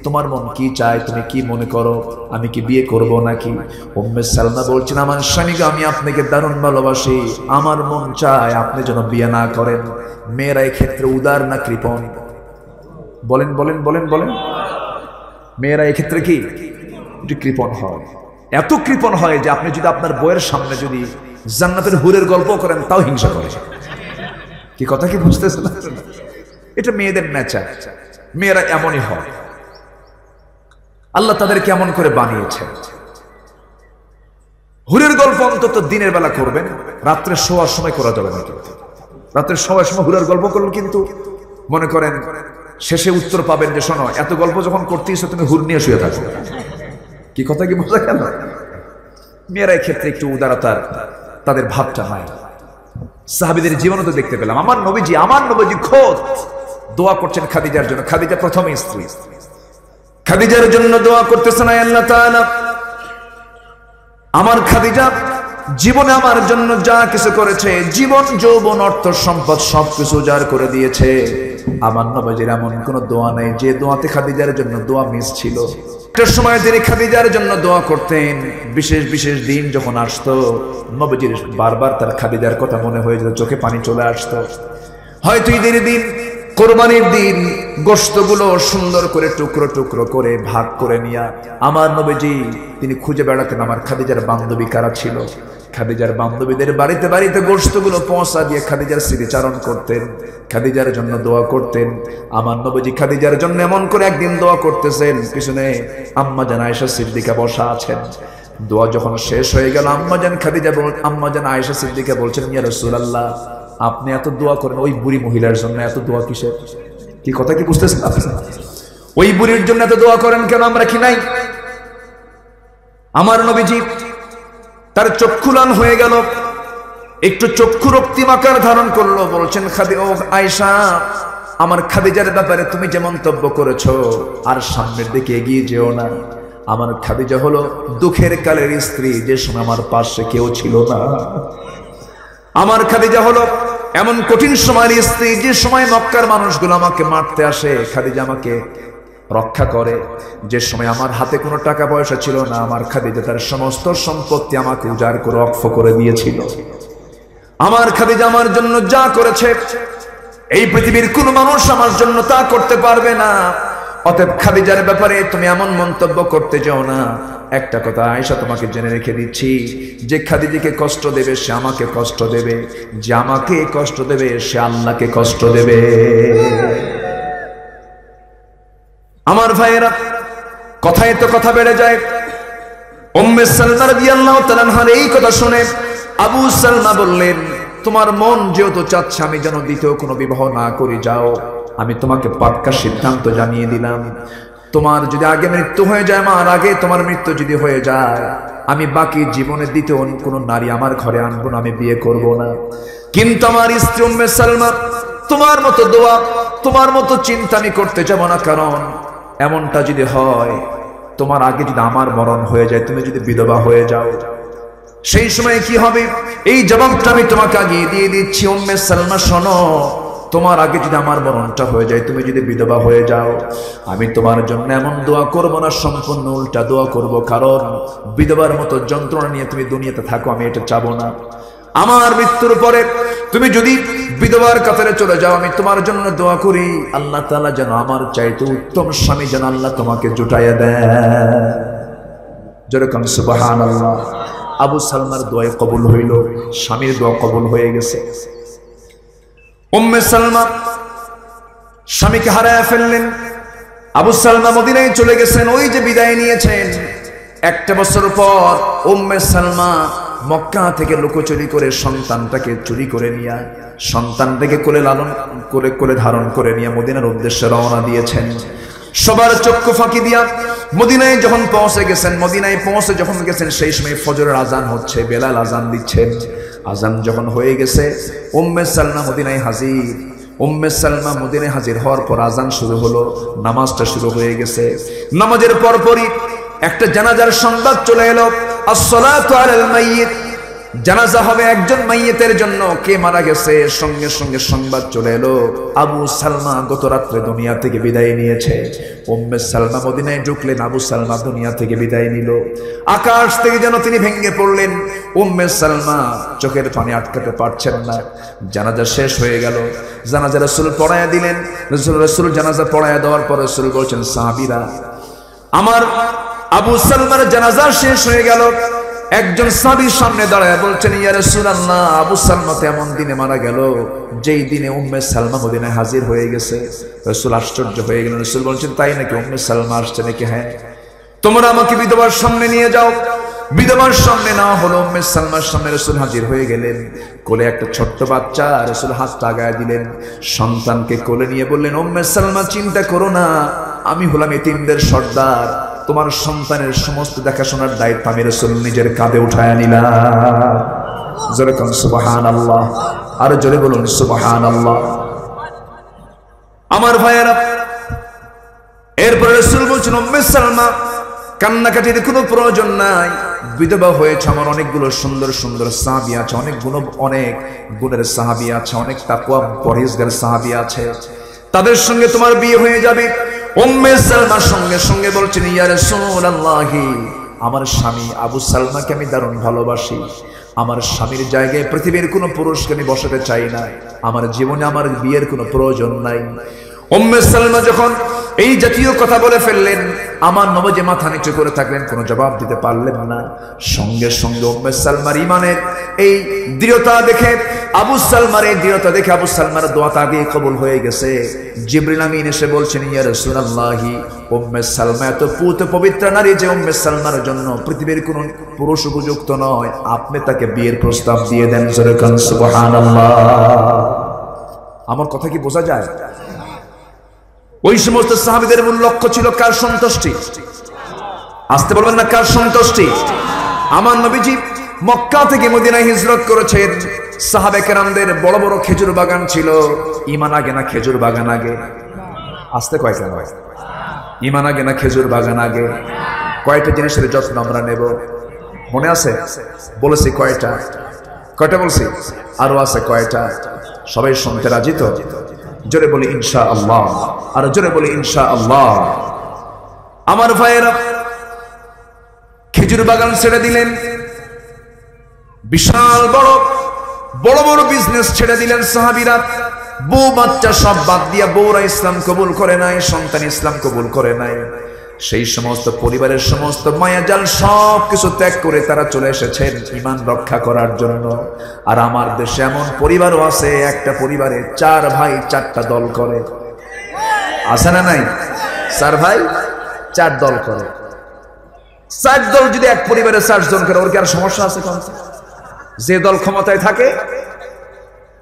তোমার মন কি চায়, তুমি কি মনে করো, আমি কি বিয়ে করব নাকি? উম্মে সালমা বলছেন, আমার স্বামীকে আমি আপনাকে দারুণ ভালোবাসি, আমার মন চায় আপনি যেন বিয়ে না করেন। মেয়েরা এই ক্ষেত্রে উদার না কৃপণ? বলেন বলেন বলেন বলেন। মেয়েরা এই ক্ষেত্রে কি একটু কৃপণ হয়। এত কৃপণ হয় যে আপনি যদি আপনার বইয়ের সামনে যদি জান্নাতের হুরের গল্প করেন তাও হিংসা করে। কি কথা কি বুঝতেছেন? এটা মেয়েদের নেচার। মেয়েরা এমনই হয়। আল্লাহ তাদের কেমন করে বানিয়েছেন। হুরের গল্প অন্তত দিনের বেলা করবেন, রাত্রে শোয়ার সময় করা যাবে না। কিন্তু রাত্রে শোয়ার সময় হুরের গল্প করলেন, কিন্তু মনে করেন শেষে উত্তর পাবেন যে শোনো, এত গল্প যখন করতেইছ তুমি হুর নিয়ে শুয়ে থাকো। কি কথা কি বোঝা গেল? মেয়েরা এই ক্ষেত্রে একটু উদারতার তাদের ভাবটা হয়। সাহাবীদের জীবনে তো দেখতে পেলাম, আমার নবীজি খোদ দোয়া করছেন খাদিজার জন্য। খাদিজা প্রথম স্ত্রী, খাদিজার জন্য দোয়া করতেছেন, আল্লাহ তাআলা আমার খাদিজা জীবনে আমার জন্য যা কিছু করেছে, জীবন যৌবন অর্থ সম্পদ সবকিছু উজাড় করে দিয়েছে, আমার নবীজির এমন কোন দোয়া নেই যে দোয়াতে খাদিজার জন্য দোয়া মিস ছিল। একটা সময় তিনি খাদিজার জন্য দোয়া করতেন। বিশেষ বিশেষ দিন যখন আসতো, নবীজির বারবার তার খাদিজার কথা মনে হয়ে যেত, চোখে পানি চলে আসতো। হয়তো ঈদের দিন, কোরবানির দিন গোশতগুলো সুন্দর করে টুকরো টুকরো করে ভাগ করে নিয়ে আমার নবীজি তিনি খুঁজে বেড়াতেন আমার খাদিজার বান্ধবী কারা ছিল। খাদিজার বান্ধবীদের বাড়িতে বাড়িতে গোশতগুলো পৌঁছা দিয়ে খাদিজার স্মৃতিচারণ করতেন, খাদিজার জন্য দোয়া করতেন। আমার নবীজি খাদিজার জন্য এমন করে একদিন দোয়া করতেছেন, পিছনে আম্মা জান আয়েশা সিদ্দিকা বসা আছেন। দোয়া যখন শেষ হয়ে গেল, আম্মা জান আয়েশা সিদ্দিকা বলছেন, ইয়া রাসূলুল্লাহ আপনি এত দোয়া করেন, ওই বুড়ি মহিলার জন্য এত দোয়া কিসের? কি কথা কি বুঝতেছেন? ওই বুড়ির জন্য এত দোয়া করেন কেন? আমরা কি নাই? আমার নবীজি তার চক্ষুলান হয়ে গেল, একটু চক্ষু রক্তিম আকার ধারণ করলো। বলছেন, ও আয়েশা, আমার খাদিজার ব্যাপারে তুমি যে মন্তব্য করেছো আর সামনের দিকে এগিয়ে যেও না। আমার খাদিজা হলো দুঃখের কালের স্ত্রী, যে সময় আমার পাশে কেউ ছিল না। আমার খাদিজা হলো এমন কঠিন সময়ের স্ত্রী, যে সময় মক্কার মানুষগুলো আমাকে মারতে আসে, খাদিজা আমাকে রক্ষা করে। যে সময় আমার হাতে কোনো টাকা পয়সা ছিল না, আমার খাদিজা তার সমস্ত সম্পত্তি আমাকে উজাড় করে ওয়াকফ করে দিয়েছিল। আমার খাদিজা আমার জন্য যা করেছে, এই পৃথিবীর কোনো মানুষ আমার জন্য তা করতে পারবে না। অতএব খাদিজার ব্যাপারে তুমি এমন মন্তব্য করতে যাও না। একটা কথা আয়েশা তোমাকে জেনে রেখে দিচ্ছি, যে খাদিজাকে কষ্ট দেবে সে আমাকে কষ্ট দেবে, যে আমাকে কষ্ট দেবে সে আল্লাহকে কষ্ট দেবে। আমার ভাইয়েরা, কথায় তো কথা বেড়ে যায়। উম্মে সালমা রাদিয়াল্লাহু তাআলা আনহার এই কথা শুনে আবু সালমা বললেন, তোমার মন যেহেতু চাচ্ছে আমি যেন দ্বিতীয় কোনো বিবাহ না করি, যাও, আমি তোমাকে পাক্কা সিদ্ধান্ত জানিয়ে দিলাম। তোমার যদি আগে মৃত্যু হয়ে যায়, আমার আগে তোমার মৃত্যু যদি হয়ে যায়, আমি বাকি জীবনে দ্বিতীয় কোনো নারী আমার ঘরে আনবো না, আমি বিয়ে করব না। কিন্তু আমার স্ত্রী উম্মে সালমা, তোমার মতো দোয়া, তোমার মতো চিন্তা আমি করতে যাব না। কারণ এমনটা যদি হয়, তোমার আগে যদি আমার মরণ হয়ে যায়, তুমি যদি বিধবা হয়ে যাও, সেই সময় কি হবে? এই জবাবটা আমি তোমাকে আগে দিয়ে দিচ্ছি। উম্মে সালমা শোনো, তোমার আগে যদি আমার মরণটা হয়ে যায়, তুমি যদি বিধবা হয়ে যাও, আমি তোমার জন্য এমন দোয়া করব না, সম্পূর্ণ উল্টা দোয়া করব। কারণ বিধবার মতো যন্ত্রণা নিয়ে তুমি দুনিয়াতে থাকো, আমি এটা চাবো না। আমার মৃত্যুর পরে তুমি যদি বিধবার কাতারে চলে যাও, আমি তোমার জন্য দোয়া করি আল্লাহ তাআলা যেন আমার চাইতে উত্তম স্বামী যেন আল্লাহ তোমাকে জুটাইয়া দেয়। যেরকম সুবহানাল্লাহ। আবু সালমার দোয়া কবুল হইল, স্বামীর দোয়া কবুল হয়ে গেছে। উম্মে সালমা স্বামীকে হারায় ফেললেন। আবু সালমা মদিনায় চলে গেছেন, ওই যে বিদায় নিয়েছেন। একটা বছর পর উম্মে সালমা মক্কা থেকে লুকোচুরি করে সন্তানটাকে চুরি করে নিয়ে, সন্তানটাকে কোলে লালন করে কোলে ধারণ করে নিয়ে মদিনার উদ্দেশ্যে রওনা দিয়েছেন। সবার চক্ষু ফাঁকি দিয়া মদিনায় যখন পৌঁছে গেছেন, মদিনায় পৌঁছে যখন গেছেন, সেই সময় ফজরের আজান হচ্ছে, বেলাল আজান দিচ্ছেন। আজান যখন হয়ে গেছে, উম্মে সালমা মদিনায় হাজির। উম্মে সালমা মদিনায় হাজির হওয়ার পর আজান শুরু হলো, নামাজটা শুরু হয়ে গেছে। নামাজের পরপরই একটা জানাজার সংবাদ চলে এলো, আসসালাতু আলাল মাইয়িত, জানাজা হবে একজন মাইয়িতের জন্য, কে মারা গেছে। সঙ্গে সঙ্গে সংবাদ চলে এলো, আবু সালমা গত রাত্রে দুনিয়া থেকে বিদায় নিয়েছে। উম্মে সালমা মদিনায় ঢুকলেন, আবু সালমা দুনিয়া থেকে বিদায় নিল। আকাশ থেকে যেন তিনি ভেঙে পড়লেন। উম্মে সালমা চোখের পানি আটকাতে পারছেন না। জানাজা শেষ হয়ে গেল, জানাজা রাসূল পড়ায়া দিলেন। রাসূল জানাজা পড়ায়া দেওয়ার পর রাসূল বলছেন, সাহাবীরা, আমার আবু সালমার জানাজা শেষ হয়ে গেল। একজন সাহাবীর সামনে দাঁড়ায় বলছেন, ইয়া রাসূলুল্লাহ, আবু সালমা এমন দিনে মারা গেল যেই দিনে উম্মে সালমা মদিনায় হাজির হয়ে গেছে। রাসূল আশ্চর্য হয়ে গেলেন। রাসূল বলছেন, তাই নাকি? উম্মে সালমা আসছে নাকি? হ্যাঁ। তোমরা আমাকে বিধবার সামনে নিয়ে যাও। বিধবার সামনে না হলো, উম্মে সালমার সামনে রাসূল হাজির হয়ে গেলেন। কোলে একটা ছোট্ট বাচ্চা, রাসূল হাতটা আগায় দিলেন, সন্তানকে কোলে নিয়ে বললেন, উম্মে সালমা চিন্তা করো না, আমি হলাম এতিমদের সর্দার, তোমার সন্তানের সমস্ত দেখাশোনার দায়িত্ব আমি রাসূল নিজের কাঁধে উঠায় নিলাম। জোরে বলুন সুবহানাল্লাহ, আর জোরে বলুন সুবহানাল্লাহ। আমার ভাইয়েরা, এরপর রাসূল বলছেন, উম্মে সালমা কান্নাকাটির কোনো প্রয়োজন নাই, বিধবা হয়েছে। আমার অনেকগুলো সুন্দর সুন্দর সাহাবী আছে, অনেক গুণের সাহাবী আছে, অনেক তাকওয়া পরহেজগার সাহাবী আছে, তাদের সঙ্গে তোমার বিয়ে হয়ে যাবে। উম্মে সালমা সঙ্গে সঙ্গে বলছেন, ইয়া রাসূলুল্লাহ, আমার স্বামী আবু সালমাকে আমি দারুণ ভালোবাসি। আমার স্বামীর জায়গায় পৃথিবীর কোনো পুরুষকে আমি বসাতে চাই না। আমার জীবনে আমার বিয়ের কোনো প্রয়োজন নাই। উম্মে সালমা যখন এই জাতীয় কথা বলে ফেললেন, আমার নবজি মাথা নিচু করে থাকলেন, কোনো জবাব দিতে পারলেন না। সঙ্গে সঙ্গে উম্মে সালমার ঈমানের এই দৃঢ়তা দেখে, আবু সালমার এই দৃঢ়তা দেখে আবু সালমার দোয়াটা আগে কবুল হয়ে গেছে। জিবরিল আমিন এসে বলছেন, ইয়া রাসূলুল্লাহ, উম্মে সালমা এত পবিত্র নারী যে উম্মে সালমার জন্য পৃথিবীর কোনো পুরুষ উপযুক্ত নয়, আপনি তাকে বিয়ের প্রস্তাব দিয়ে দেন। জোরে বলুন সুবহানাল্লাহ। আমার কথা কি বোঝা যায়? ওই সমস্ত সাহাবীদের মূল লক্ষ্য ছিল কার সন্তুষ্টি? আসতে বলবেন না, কার সন্তুষ্টি? আমার নবীজি মক্কা থেকে মদিনায় হিজরত করেছেন। সাহাবে কেরামদের বড় বড় খেজুর বাগান ছিল। ঈমান আগে না খেজুর বাগান আগে? আসতে কয়টা নয়, ঈমান আগে না খেজুর বাগান আগে? কয়টা জিনিসের যত্ন আমরা নেব? মনে আছে? বলেছি কয়টা? কয়টা বলছি? আরো আছে কয়টা? সবাই শুনতে রাজি তো? জোরে বলি ইনশাআল্লাহ, আর জোরে বলি ইনশাআল্লাহ। আমার ভাইয়েরা, খেজুর বাগান ছেড়ে দিলেন, বিশাল বড় বড় বড় বিজনেস ছেড়ে দিলেন সাহাবীরা। বউ বাচ্চা সব বাদ দিয়া, বউরা ইসলাম কবুল করে নাই, সন্তান ইসলাম কবুল করে নাই, সেই সমস্ত পরিবারের সমস্ত মায়াজাল সব কিছু ত্যাগ করে তারা চলে এসেছেন ঈমান রক্ষা করার জন্য। আর আমার দেশে এমন পরিবারও আছে, একটা পরিবারে 4 ভাই 4টা দল করে। আছে না নাই? 4 ভাই 4 দল করে। 4 দল যদি এক পরিবারে 4 জন করে, ওর কি আর সমস্যা আছে? কোন যে দল ক্ষমতায় থাকে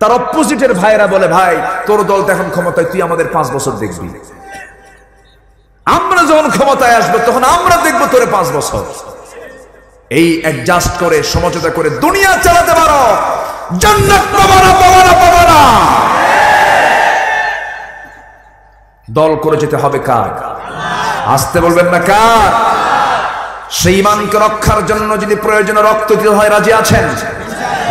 তার অপোজিটের ভাইরা বলে, ভাই তোর দল তো এখন ক্ষমতায়, তুই আমাদের 5 বছর দেখবি, আমরা যখন ক্ষমতায় আসবো তখন আমরা দেখবো তোরে 5 বছর। এই অ্যাডজাস্ট করে সমঝোতা করে দুনিয়া চালাতে পারো, জান্নাত পাবা না, পাবা না, পাবা না। দল করে যেতে হবে কার? আসতে বলবেন না কার? সেই ঈমানকে রক্ষার জন্য যদি প্রয়োজনে রক্ত দিতে হয় রাজি আছেন?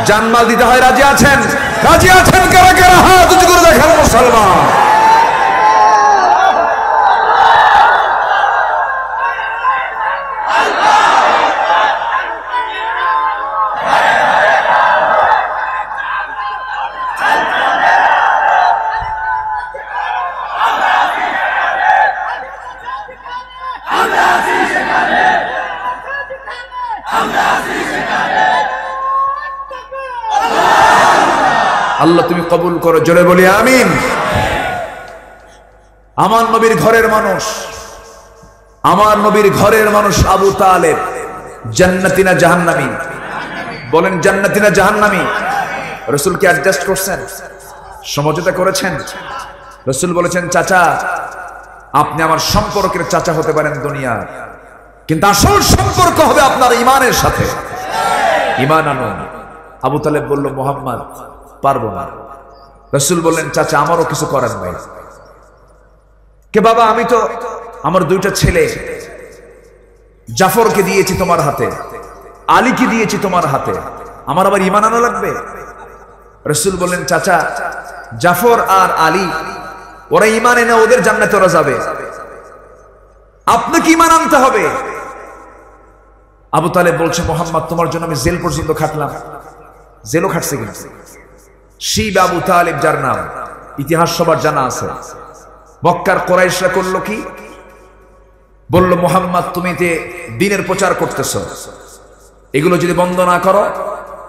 জানমাল দিতে হয় রাজি আছেন? রাজি আছেন কারা কারা? হাত উঁচু করে দেখান মুসলমান। আল্লাহ তুমি কবুল করো, জোরে বলি আমিন। আমার নবীর ঘরের মানুষ, আমার নবীর ঘরের মানুষ আবু তালেব জান্নাতি না জাহান্নামী? বলেন জান্নাতি না জাহান্নামী? রাসূল কি অ্যাডজাস্ট করছেন? সমঝোতা করেছেন? রাসূল বলেছেন, চাচা আপনি আমার সম্পর্কের চাচা হতে পারেন দুনিয়া, কিন্তু আসল সম্পর্ক হবে আপনার ঈমানের সাথে। ঈমান আনুন। আবু তালেব বলল, মুহাম্মদ পারবো না। রাসূল বললেন, চাচা আমারও কিছু করার নাই। কে বাবা? আমি তো আমার 2টা ছেলে, জাফরকে দিয়েছি তোমার হাতে, আলীকে দিয়েছি তোমার হাতে, আমার আবার ঈমান আনা লাগবে? রাসূল বললেন, চাচা জাফর আর আলী ওরা ঈমান এনে ওদের জান্নাতে ওরা যাবে, আপনাকে ঈমান আনতে হবে। আবু তালেব বলছে, মুহাম্মদ তোমার জন্য আমি জেল পর্যন্ত খাটলাম। জেলও খাটছে কিনা? শিব আবু তালেব যার নাম, ইতিহাস সবার জানা আছে। মক্কার কুরাইশরা করলো কি? বলল, মুহাম্মদ তুমি যে দ্বীনের প্রচার করতেছ, এগুলো যদি বন্ধ না করো,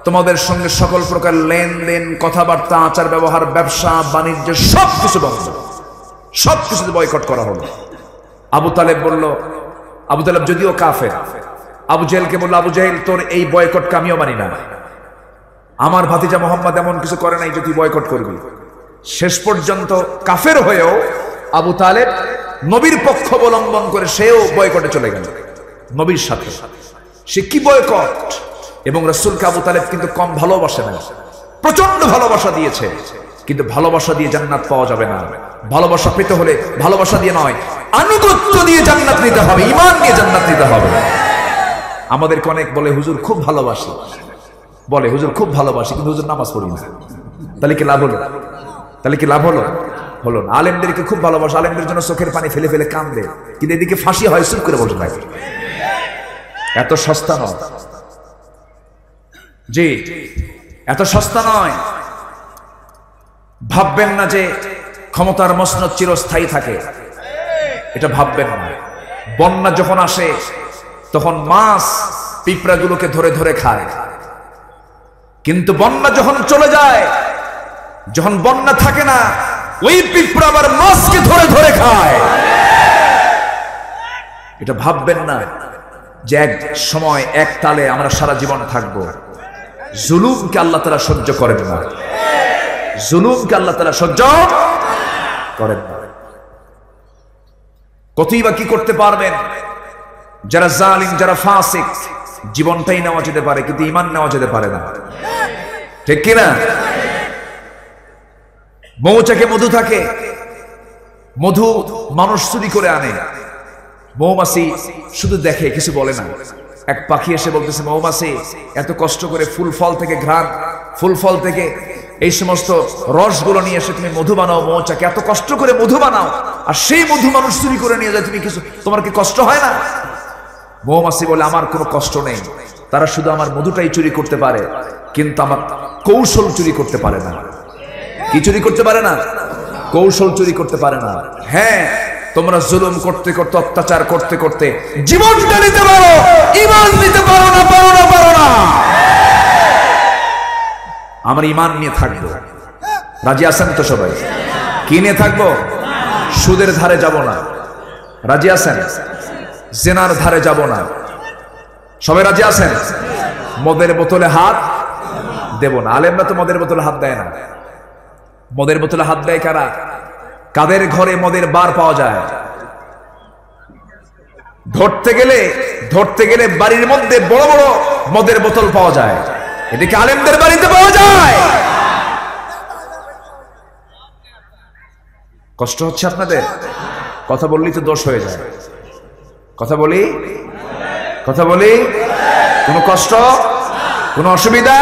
তোমাদের সঙ্গে সকল প্রকার লেনদেন, কথাবার্তা, আচার ব্যবহার, ব্যবসা বাণিজ্য সবকিছু বন্ধ, সবকিছু বয়কট করা হলো। আবু তালেব বলল, আবু তালেব যদিও কাফের, আবু জেহেলকে বলল, আবু জেহেল তোর এই বয়কটকে আমিও মানি না, আমার ভাতিজা মোহাম্মদ এমন কিছু করে নাই যে তুই বয়কট করবি। শেষ পর্যন্ত কাফের হয়েও আবু তালেব নবীর পক্ষ অবলম্বন করে সেও বয়কটে চলে গেল নবীর সাথে। সে কি বয়কট! এবং রাসূলকে আবু তালেব কিন্তু কম ভালোবাসে না, প্রচন্ড ভালোবাসা দিয়েছে। কিন্তু ভালোবাসা দিয়ে জান্নাত পাওয়া যাবে না। ভালোবাসা পেতে হলে ভালোবাসা দিয়ে নয়, আনুগত্য দিয়ে জান্নাত নিতে হবে, ঈমান নিয়ে জান্নাত নিতে হবে। আমাদেরকে অনেক বলে, হুজুর খুব ভালোবাসি, বলে হুজুর খুব ভালোবাসি, কিন্তু হুজুর নামাজ পড়ি না। তাহলে কি লাভ হলো? তাহলে কি লাভ হলো? হলো না। আলেমদেরকে খুব ভালোবাসে, আলেমদের জন্য চোখের পানি ফেলে ফেলে কান্দে, কিন্তু এদিকে ফাঁসি হয় চুপ করে বসে থাকে। এত সস্তা নয় জি, এত সস্তা নয়। ভাববেন না যে ক্ষমতার মসনদ চিরস্থায়ী থাকে, এটা ভাববেন না। বন্যা যখন আসে তখন মাছ পিঁপড়াগুলোকে ধরে ধরে খায়, কিন্তু বন্যা যখন চলে যায়, যখন বন্যা থাকে না, ওই পিঁপড়া আবার মাছকে ধরে ধরে খায়। এটা ভাববেন না যে এক সময় এক তালে আমরা সারা জীবন থাকবো। জুলুমকে আল্লাহ তাআলা সহ্য করেন না, জুলুমকে আল্লাহ তাআলা সহ্য করেন না। কতই বা কি করতে পারবেন? যারা জালিম, যারা ফাসিক, জীবনটাই নেওয়া যেতে পারে কিন্তু ঈমান নেওয়া যেতে পারে না, ঠিক কিনা? মৌচাকে মধু থাকে, মধু মানুষ চুরি করে আনে, মৌমাছি শুধু দেখে, কিছু বলে না। এক পাখি এসে বলতেছে, মৌমাছি এত কষ্ট করে ফুল ফল থেকে ঘ্রাণ, ফুল ফল থেকে এই সমস্ত রসগুলো নিয়ে এসে তুমি মধু বানাও, মৌচাকে এত কষ্ট করে মধু বানাও, আর সেই মধু মানুষ চুরি করে নিয়ে যায়, তুমি কিছু, তোমার কি কষ্ট হয় না? মৌমাছি বলে আমার কোনো কষ্ট নেই, তারা শুধু আমার মধুটাই চুরি করতে পারে, কিন্তু আমার কৌশল চুরি করতে পারে না। কি চুরি করতে পারে না? কৌশল চুরি করতে পারে না। হ্যাঁ, তোমরা জুলুম করতে করতে, অত্যাচার করতে করতে জীবনটা নিতে পারো, ঈমান নিতে পারো না, পারো না, পারো না। আমরা ঈমান নিয়ে থাকবো। রাজি আছেন তো সবাই? কি নিয়ে থাকবো? সুদের ধারে যাব না। রাজি আছেন? জেনার ধারে যাব না। সবাই রাজি আছেন? মদের বোতলে হাত দেব না। আলেমরা তো মদের বোতলে হাত দেয় না। মদের বোতলে হাত দেয় কারা? কাদের ঘরে মদের বার পাওয়া যায়? ধরতে গেলে বাড়ির মধ্যে বড় বড় মদের বোতল পাওয়া যায়। এদিকে আলেমদের বাড়িতে পাওয়া যায়। কষ্ট হচ্ছে আপনাদের? কথা বললেই তো দোষ হয়ে যায়। কথা বলি কোনো কষ্ট, কোনো অসুবিধা?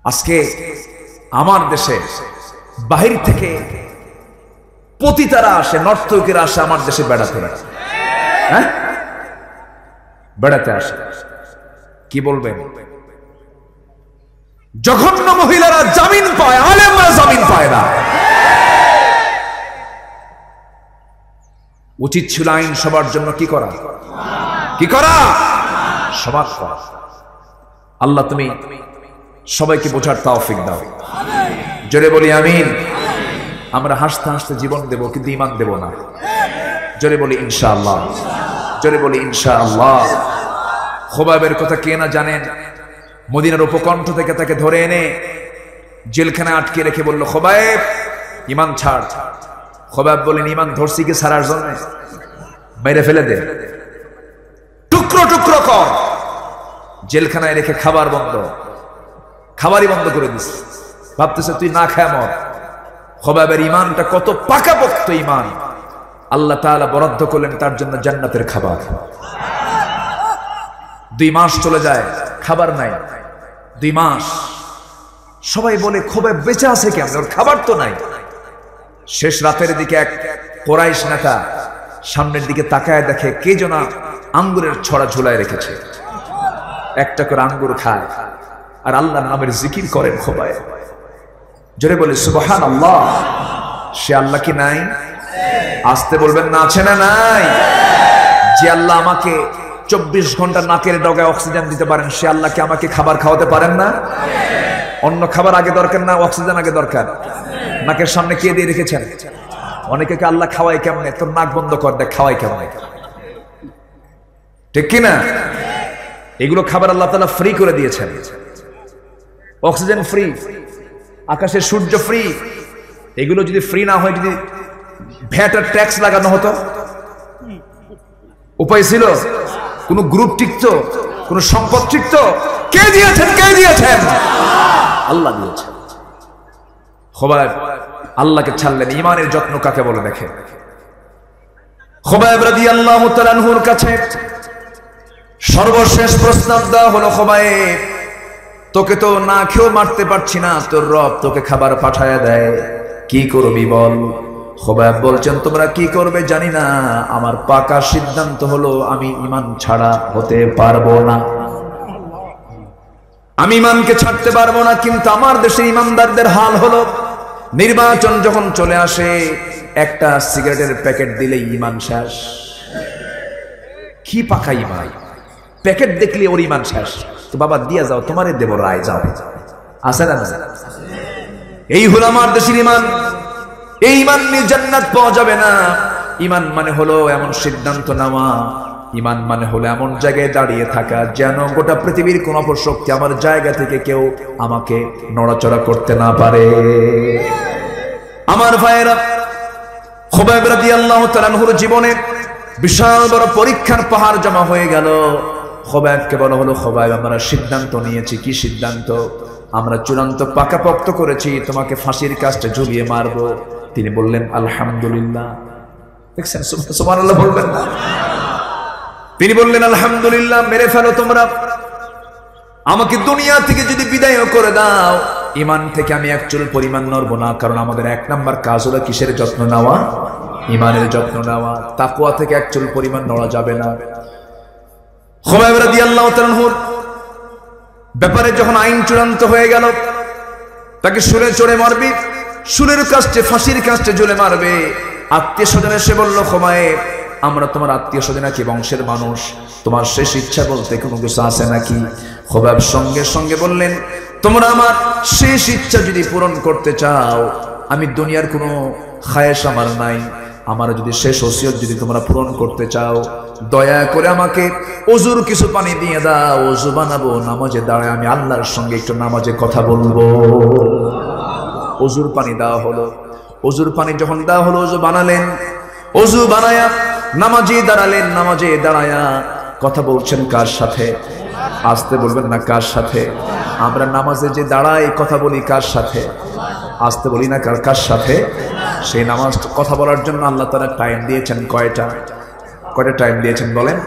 আজকে আমার দেশে বাহির থেকে পতিতারা আসে, নর্তকীরা আসে আমার দেশে বেড়াতে। হ্যাঁ, বেড়াতে আসে। কি বলবেন? জঘন্য মহিলারা জামিন পায়, আলেমরা জামিন পায় না। উচিত ছিল আইন সবার জন্য কি করা? সমাজ করা। আল্লাহ তুমি সবাইকে বোঝার তৌফিক দাও। জোরে বলি আমিন। আমরা হাসতে হাসতে জীবন দেব, কিন্তু ঈমান দেব না। জোরে বলি ইনশাআল্লাহ। জোরে বলি ইনশাআল্লাহ। খোবাবের কথা কে না জানেন? মদিনার উপকণ্ঠ থেকে তাকে ধরে এনে জেলখানায় আটকে রেখে বলল, খোবাব ঈমান ছাড়। খোবাব বলেন, ঈমান ধরছি কি ছাড়ার জন্য? মেরে ফেলে দে, টুকরো টুকরো কর। জেলখানায় রেখে খাবারই বন্ধ করে দিস। ভাবতেছে তুই না খায় মর। খোবাবের ঈমানটা কত পাকাপোক্ত ঈমান! আল্লাহ তাআলা বরাদ্দ করলেন তার জন্য জান্নাতের খাবার। 2 মাস চলে যায়, খাবার নাই। 2 মাস। সবাই বলে খোবাব বেঁচে আছে কেমন? ওর খাবার তো নাই। শেষ রাতের দিকে এক কুরাইশ নেতা সামনের দিকে তাকায়, দেখে কে যেন আঙ্গুরের ছড়া ঝুলায় রেখেছে। একটা করে আঙ্গুর খায় আর আল্লাহর নামের জিকির করেন খোবায়। জোরে বলে সুবহানাল্লাহ। সে আল্লাহ কি নাই? আসতে বলবেন না, আছে না নাই? যে আল্লাহ আমাকে 24 ঘন্টা নাকের ডগায় অক্সিজেন দিতে পারেন, সে আল্লাহকে আমাকে খাবার খাওয়াতে পারেন না? অন্য খাবার আগে দরকার না, অক্সিজেন আগে দরকার? নাকের সামনে কে দিয়ে রেখেছেন? অনেকে আল্লাহ খাওয়াই কেমনে? তোর নাক বন্ধ কর, দেখ খাওয়াই কেমনে। ঠিক কিনা? এগুলো খাবার আল্লাহ তাআলা ফ্রি করে দিয়েছেন। অক্সিজেন ফ্রি, আকাশের সূর্য ফ্রি। এগুলো যদি ফ্রি না হয়, যদি ভ্যাট আর ট্যাক্স লাগানো হতো, উপায় ছিল? কোন গ্রুপ টিকতো? কোন সম্পদ টিকতো? কে দিয়েছেন? আল্লাহ দিয়েছেন। খোবাব আল্লাহকে ছাড়লেন। ঈমানের যত্ন কাকে বলে দেখে। খোবাব রাদিয়াল্লাহু তাআলা আনহুর কাছে সর্বশেষ প্রস্তাব দেওয়া হলো, খোবাব তোকে তো না খেয়েও মারতে পারছি না, তোর রব তোকে খাবার পাঠায়া দেয়, কি করবি বল? খোবাব বলছেন, তোমরা কি করবে জানি না, আমার পাকা সিদ্ধান্ত হলো আমি ঈমান ছাড়া হতে পারবো না। আমি ঈমানকে ছাড়তে পারবো না। কিন্তু আমার দেশের ঈমানদারদের হাল হলো, নির্বাচন যখন চলে আসে, একটা সিগারেটের প্যাকেট দিলেই ঈমান শেষ। কি পাকা ঈমান! প্যাকেট দেখলে ওর ঈমান শেষ। তো বাবা দিয়া যাও, তোমারে দেব রায়, যাও। আছে না? এই হলো আমার দেশের ঈমান। এই ঈমান নিয়ে জান্নাত পাওয়া যাবে না। ঈমান মানে হলো এমন সিদ্ধান্ত নেওয়া, ঈমান মানে হলো এমন জায়গায় দাঁড়িয়ে থাকা যেন গোটা পৃথিবীর কোন অপশক্তি আমার জায়গা থেকে কেউ আমাকে নড়াচড়া করতে না পারে। আমার ভাইয়েরা, খোবাব রাদিয়াল্লাহু তাআলা আনহুর জীবনে বিশাল বড় পরীক্ষার পাহাড় জমা হয়ে গেল। খোবাবকে বলা হলো, খোবাব আমরা সিদ্ধান্ত নিয়েছি। কি সিদ্ধান্ত? আমরা চূড়ান্ত পাকাপোক্ত করেছি, তোমাকে ফাঁসির কাস্টে ঝুলিয়ে মারবো। তিনি বললেন আলহামদুলিল্লাহ। দেখছেন, সুবহানাল্লাহ বলবেন না? তিনি বললেন আলহামদুলিল্লাহ, মেরে ফেলো তোমরা। আমাকে দুনিয়া থেকে যদি বিদায় করে দাও, ঈমান থেকে আমি এক চুল পরিমাণ নড়ব না। কারণ আমাদের এক নাম্বার কাজ হলো কিসের যত্ন নেওয়া? ঈমানের যত্ন নেওয়া। তাকওয়া থেকে এক চুল পরিমাণ নড়া যাবে না। খুবাইব রাদিয়াল্লাহু তাআলা আনহুর ব্যাপারে যখন আইন চূড়ান্ত হয়ে গেল, তাকে শুলে চড়ে মারবি, শুলের কাস্টে ফাঁসির কাস্টে ঝুলে মারবে, আত্মীয় স্বজন এসে বলল, খুবাইব আমরা তোমার আত্মীয় স্বজন নাকি বংশের মানুষ, তোমার শেষ ইচ্ছা বলতে কোনো কিছু আছে নাকি? খুবাইব সঙ্গে সঙ্গে বললেন, তোমরা আমার শেষ ইচ্ছা যদি পূরণ করতে চাও, আমি দুনিয়ার কোনো খায়েশ আমার নাই, আমার যদি শেষ ওসিয়ত যদি তোমরা পূরণ করতে চাও, দয়া করে আমাকে ওযুর কিছু পানি দিয়ে দাও, ওযু বানাবো, নামাজে দাঁড়ায় আমি আল্লাহর সঙ্গে একটু নামাজে কথা বলবো। ওযুর পানি দেওয়া হলো। ওযুর পানি যখন দেওয়া হলো, ওযু বানালেন, ওযু বানায়া নামাজে দাঁড়ালেন, নামাজে দাঁড়ায়া কথা বলছেন কার সাথে? আসতে বলবেন না, কার সাথে? আমরা নামাজে যে দাঁড়াই কথা বলি কার সাথে? আসতে বলি না, কার সাথে? সেই নামাজ কথা বলার জন্য আল্লাহ তাআলা টাইম দিয়েছেন কয়টা টাইম দিয়েছেন বলেন?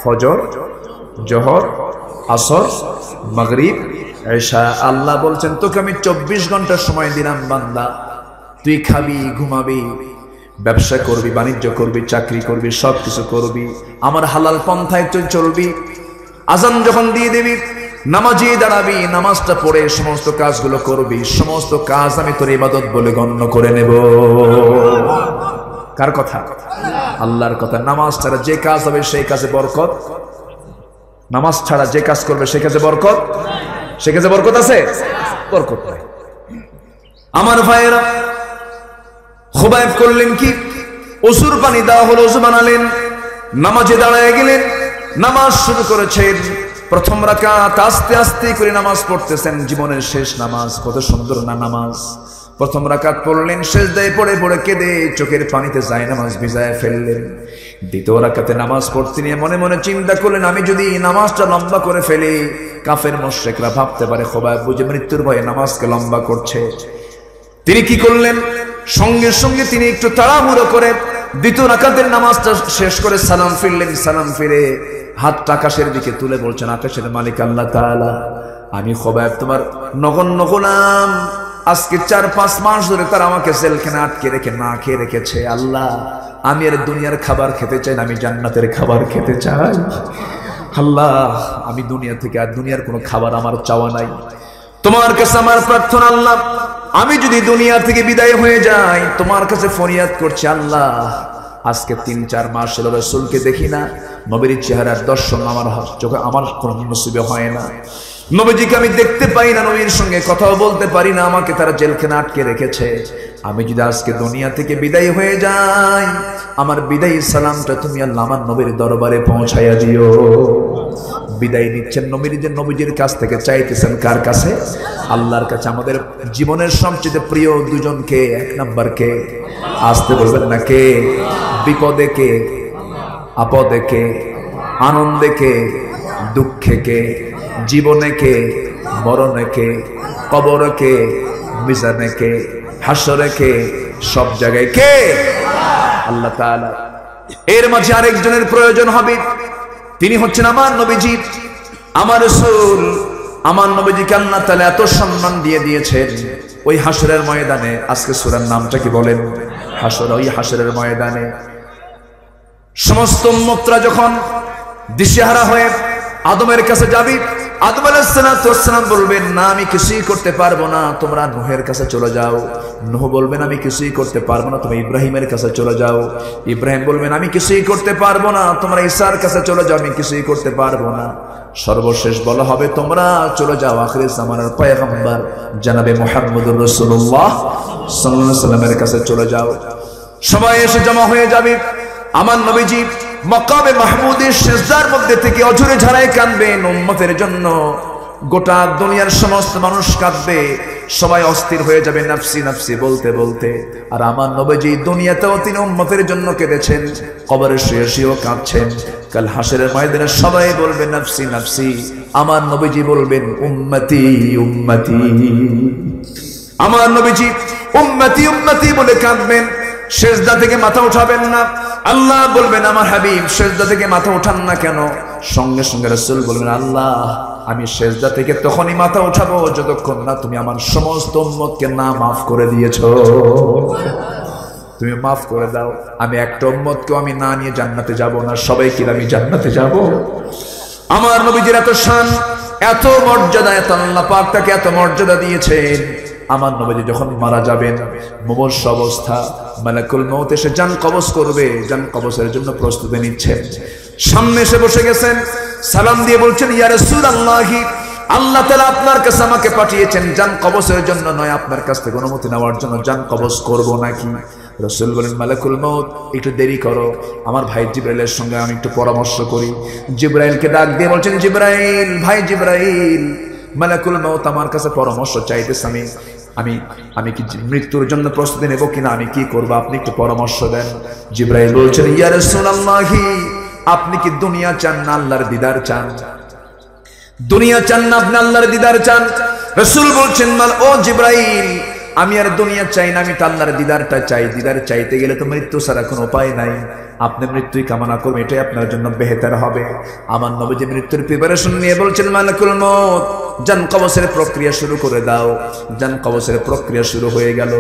ফজর, জোহর, আসর, মাগরিব, এশা। আল্লাহ বলছেন তোকে আমি 24 ঘন্টা সময় দিলাম বান্দা, তুই খাবি, ঘুমাবি, ব্যবসা করবি, বাণিজ্য করবি, চাকরি করবি, সব কিছু করবি, আমার হালাল পন্থায় তুই চলবি। আজান যখন দিয়ে দিবি, নামাজে দাঁড়াবি, নামাজটা পড়ে সমস্ত কাজগুলো করবি, সমস্ত কাজ আমি তোর ইবাদত বলে গণ্য করে নেব। কার কথা? আল্লাহর কথা। নামাজ ছাড়া যে কাজ হবে সেই কাজে বরকত, নামাজ ছাড়া যে কাজ করবে সেই কাজে বরকত, সে কাজে বরকত আছে? বরকত নাই। আমার ভাইয়েরা, খুবাইব করলেন কি? ওযুর পানি দেওয়া হলো, ওযু বানালেন, নামাজে দাঁড়ায় গেলেন, নামাজ শুরু করেছেন। প্রথম রাকাত আস্তে আস্তে করে নামাজ পড়তেছেন, জীবনের শেষ নামাজ। কত সুন্দর না নামাজ! প্রথম রাকাত পড়লেন, সেজদায় পড়ে পড়ে কেঁদে চোখের পানিতে যায় নামাজ ভিজায় ফেললেন। দ্বিতীয় রাকাতে নামাজ পড়তে নিয়ে মনে মনে চিন্তা করলেন, আমি যদি নামাজটা লম্বা করে ফেলি, কাফের মুশরিকরা ভাবতে পারে খুবাইব বুঝে মৃত্যুর ভয়ে নামাজকে লম্বা করছে। তিনি কি করলেন? সঙ্গে সঙ্গে তিনি একটু তাড়াহুড়ো করে দ্বিতীয় রাকাতের নামাজটা শেষ করে সালাম ফিরলেন। সালাম ফিরে হাতটা আকাশের দিকে তুলে বলছেন, আকাশের মালিক আল্লাহ তাআলা, আমি খুবাইব তোমার নগণ্য গোলাম, আজকে 4-5 মাস ধরে তারা আমাকে জেলখানে আটকে রেখে না খেয়ে রেখেছে। আল্লাহ, আমি আর দুনিয়ার খাবার খেতে চাই না, আমি জান্নাতের খাবার খেতে চাই। আল্লাহ, আমি দুনিয়া থেকে আর দুনিয়ার কোনো খাবার আমার চাওয়া নাই। তোমার কাছে আমার প্রার্থনা, আল্লাহ আমি যদি দুনিয়া থেকে বিদায় হয়ে যাই, তোমার কাছে ফরিয়াদ করছি, আল্লাহ আজকে 3-4 মাস হলো রাসূলকে দেখি না, নবীর চেহারার দর্শন আমার চোখে আমার কোনো নসিবে হয় না, নবীজিকে আমি দেখতে পাই না, নবীর সঙ্গে কথাও বলতে পারি না, আমাকে তারা জেলখানে আটকে রেখেছে। আমি যদি আজকে দুনিয়া থেকে বিদায় হয়ে যাই, আমার বিদায়ী সালামটা তুমি আল্লাহ আমার নবীর দরবারে পৌঁছাইয়া দিও। বিদায় নিচ্ছেন নবীজির কাছ থেকে, চাইতেছেন কার কাছে? আল্লাহর কাছে। আমাদের জীবনের সবচেয়ে প্রিয় দুজনকে, 1 নাম্বার কে? আসতে বলবেন না, কে? বিপদে কে? আপদে কে? আনন্দে কে? দুঃখে কে? জীবনে কে? মরণে কে? কবরে কে? মিজানে কে? হাসরে কে? সব জায়গায় কে? আল্লাহ তাআলা। এর মাঝে আরেকজনের প্রয়োজন হবে, তিনি হচ্ছেন আমার নবীজি, আমার রাসূল। আমার নবীজিকে আল্লাহ তাআলা এত সম্মান দিয়ে দিয়েছেন, ওই হাসরের ময়দানে, আজকে সূরার নামটা কি বলেন? হাসর। ওই হাসরের ময়দানে সমস্ত উম্মতরা যখন দিশেহারা হয়ে আদমের কাছে যাবি, আদম আলাইহিস সালাম বলবেন, না আমি কিছুই করতে পারবো না, তোমরা নূহের কাছে চলে যাও। নূহ বলবেন, আমি কিছুই করতে পারবো না, তোমরা ইব্রাহিমের কাছে চলে যাও। ইব্রাহিম বলবেন, আমি কিছুই করতে পারবো না, তোমরা ঈসার কাছে চলে যাও, আমি কিছুই করতে পারবো না। সর্বশেষ বলা হবে, তোমরা চলে যাও আখির জামানার পয়গম্বর জনাবে মুহাম্মদুর রাসূলুল্লাহ সাল্লাল্লাহু আলাইহি ওয়াসাল্লামের কাছে চলে যাও। সবাই এসে জমা হয়ে যাবে। আমার নবীজি মাকামে মাহমুদের সিজদার মধ্যে থেকে অঝরে ঝরায় কাঁদবেন উম্মতের জন্য। গোটা দুনিয়ার সমস্ত মানুষ কাঁদবে, সবাই অস্থির হয়ে যাবে নাফসি নাফসি বলতে বলতে। আর আমার নবীজি দুনিয়াতেও তিনি উম্মতের জন্য কেঁদেছেন, কবরে শুয়ে শুয়েও কাঁদছেন। কাল হাসরের ময়দানে সবাই বলবে নাফসি নাফসি, আমার নবীজি বলবেন উম্মতি উম্মতি। আমার নবীজি উম্মতি উম্মতি বলে কাঁদবেন। সেজদা থেকে মাথা উঠাবেন না। আল্লাহ বলবেন আমার হাবিব সেজদা থেকে মাথা উঠান না কেন? সঙ্গে সঙ্গে রাসূল বলবেন আল্লাহ আমি সেজদা থেকে তখনই মাথা উঠাবো যতক্ষণ না তুমি আমার সমস্ত উম্মতকে না মাফ করে দিয়েছো। তুমি মাফ করে দাও, আমি একটা উম্মতকেও আমি না নিয়ে জান্নাতে যাব না, সবাইকে আমি জান্নাতে যাব। আমার নবীজির এত শান, এত মর্যাদা, এত আল্লাহ পাক তাকে এত মর্যাদা দিয়েছেন। আমার নবীজি যখন মারা যাবেন মুমূর্ষু অবস্থা, মালাকুল মউত এসে জান কবজ করবে, জান কবজের জন্য প্রস্তুতি নিচ্ছেন। সামনে এসে বসে গেছেন, সালাম দিয়ে বলছেন ইয়া রাসূলুল্লাহ, আল্লাহ তাআলা আপনার কাছে আমাকে পাঠিয়েছেন জান কবজের জন্য নয়, আপনার কাছ থেকে অনুমতি নেওয়ার জন্য। জান কবজ করব নাকি? রাসূল বলেন মালাকুল মউত একটু দেরি করো, আমার ভাই জিবরাইলের সঙ্গে আমি একটু পরামর্শ করি। জিবরাইলকে ডাক দিয়ে বলছেন জিবরাইল, ভাই জিবরাইল, মালাকুল মউত আমার কাছে পরামর্শ চাইতেছে, আমি কি মৃত্যুর জন্য প্রস্তুতি নেব কিনা, আমি কি করব, আপনি একটু পরামর্শ দেন। জিবরাইল বলছেন ইয়া রাসূলুল্লাহ, আপনি কি দুনিয়া চান না আল্লাহর দিদার চান? দুনিয়া চান না আপনি আল্লাহর দিদার চান? রাসূল বলছেন ও জিবরাইল, আমি আর দুনিয়া চাই না, আমি তো আল্লাহর দিদারটা চাই। দিদার চাইতে গেলে তো মৃত্যু ছাড়া কোনো উপায় নাই। আপনি মৃত্যুই কামনা করবেন, এটাই আপনার জন্য বেহতর হবে। আমার নবীজি মৃত্যুর প্রিপারেশন নিয়ে বলছেন মালাকুল মউত জান কবজের প্রক্রিয়া শুরু করে দাও। জান কবজের প্রক্রিয়া শুরু হয়ে গেল।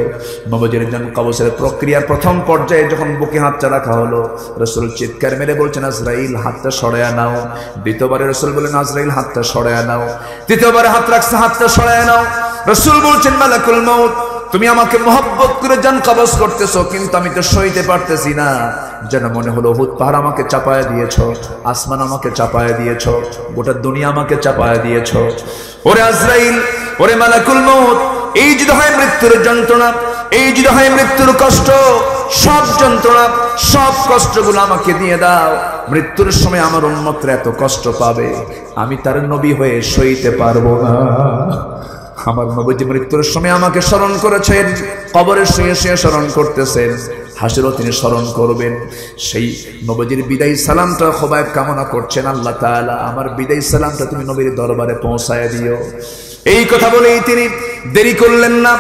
নবীজির জান কবজের প্রক্রিয়ার প্রথম পর্যায়ে যখন বুকে হাতটা রাখা হলো, রাসূল চিৎকার মেরে বলছেন আজরাইল হাতটা সরায়া নাও। দ্বিতীয়বারে রাসূল বলেন আজরাইল হাতটা সরায়া নাও। তৃতীয়বারে হাত রাখছে, হাতটা সরায়া নাও। রাসূল বলছেন মালাকুল মউত তুমি আমাকে মহব্বত করে জান কবজ করতেছো, কিন্তু আমি তো সইতে পারতেছি না। যেন মনে হলো হুদ পাহাড় আমাকে চাপায়া দিয়েছো, আসমান আমাকে চাপায়া দিয়েছো, গোটা দুনিয়া আমাকে চাপায়া দিয়েছো। ওরে আজরাইল, ওরে মালাকুল মউত, এই যদি হয় মৃত্যুর যন্ত্রণা, এই যদি হয় মৃত্যুর কষ্ট, সব যন্ত্রণা সব কষ্টগুলো আমাকে দিয়ে দাও। মৃত্যুর সময় আমার উম্মতরা এত কষ্ট পাবে, আমি তার নবী হয়ে সইতে পারবো না। আমার নবীজি মৃত্যুর সময় আমাকে স্মরণ করেছেন, কবরে শুয়ে শুয়ে স্মরণ করতেছেন, হাসরেও তিনি স্মরণ করবেন। সেই নবীজির বিদায়ী সালামটা খুবাইব কামনা করছেন, আল্লাহ তাআলা আমার বিদায়ী সালামটা তুমি নবীর দরবারে পৌঁছায় দিও। এই কথা বলেই তিনি দেরি করলেন না,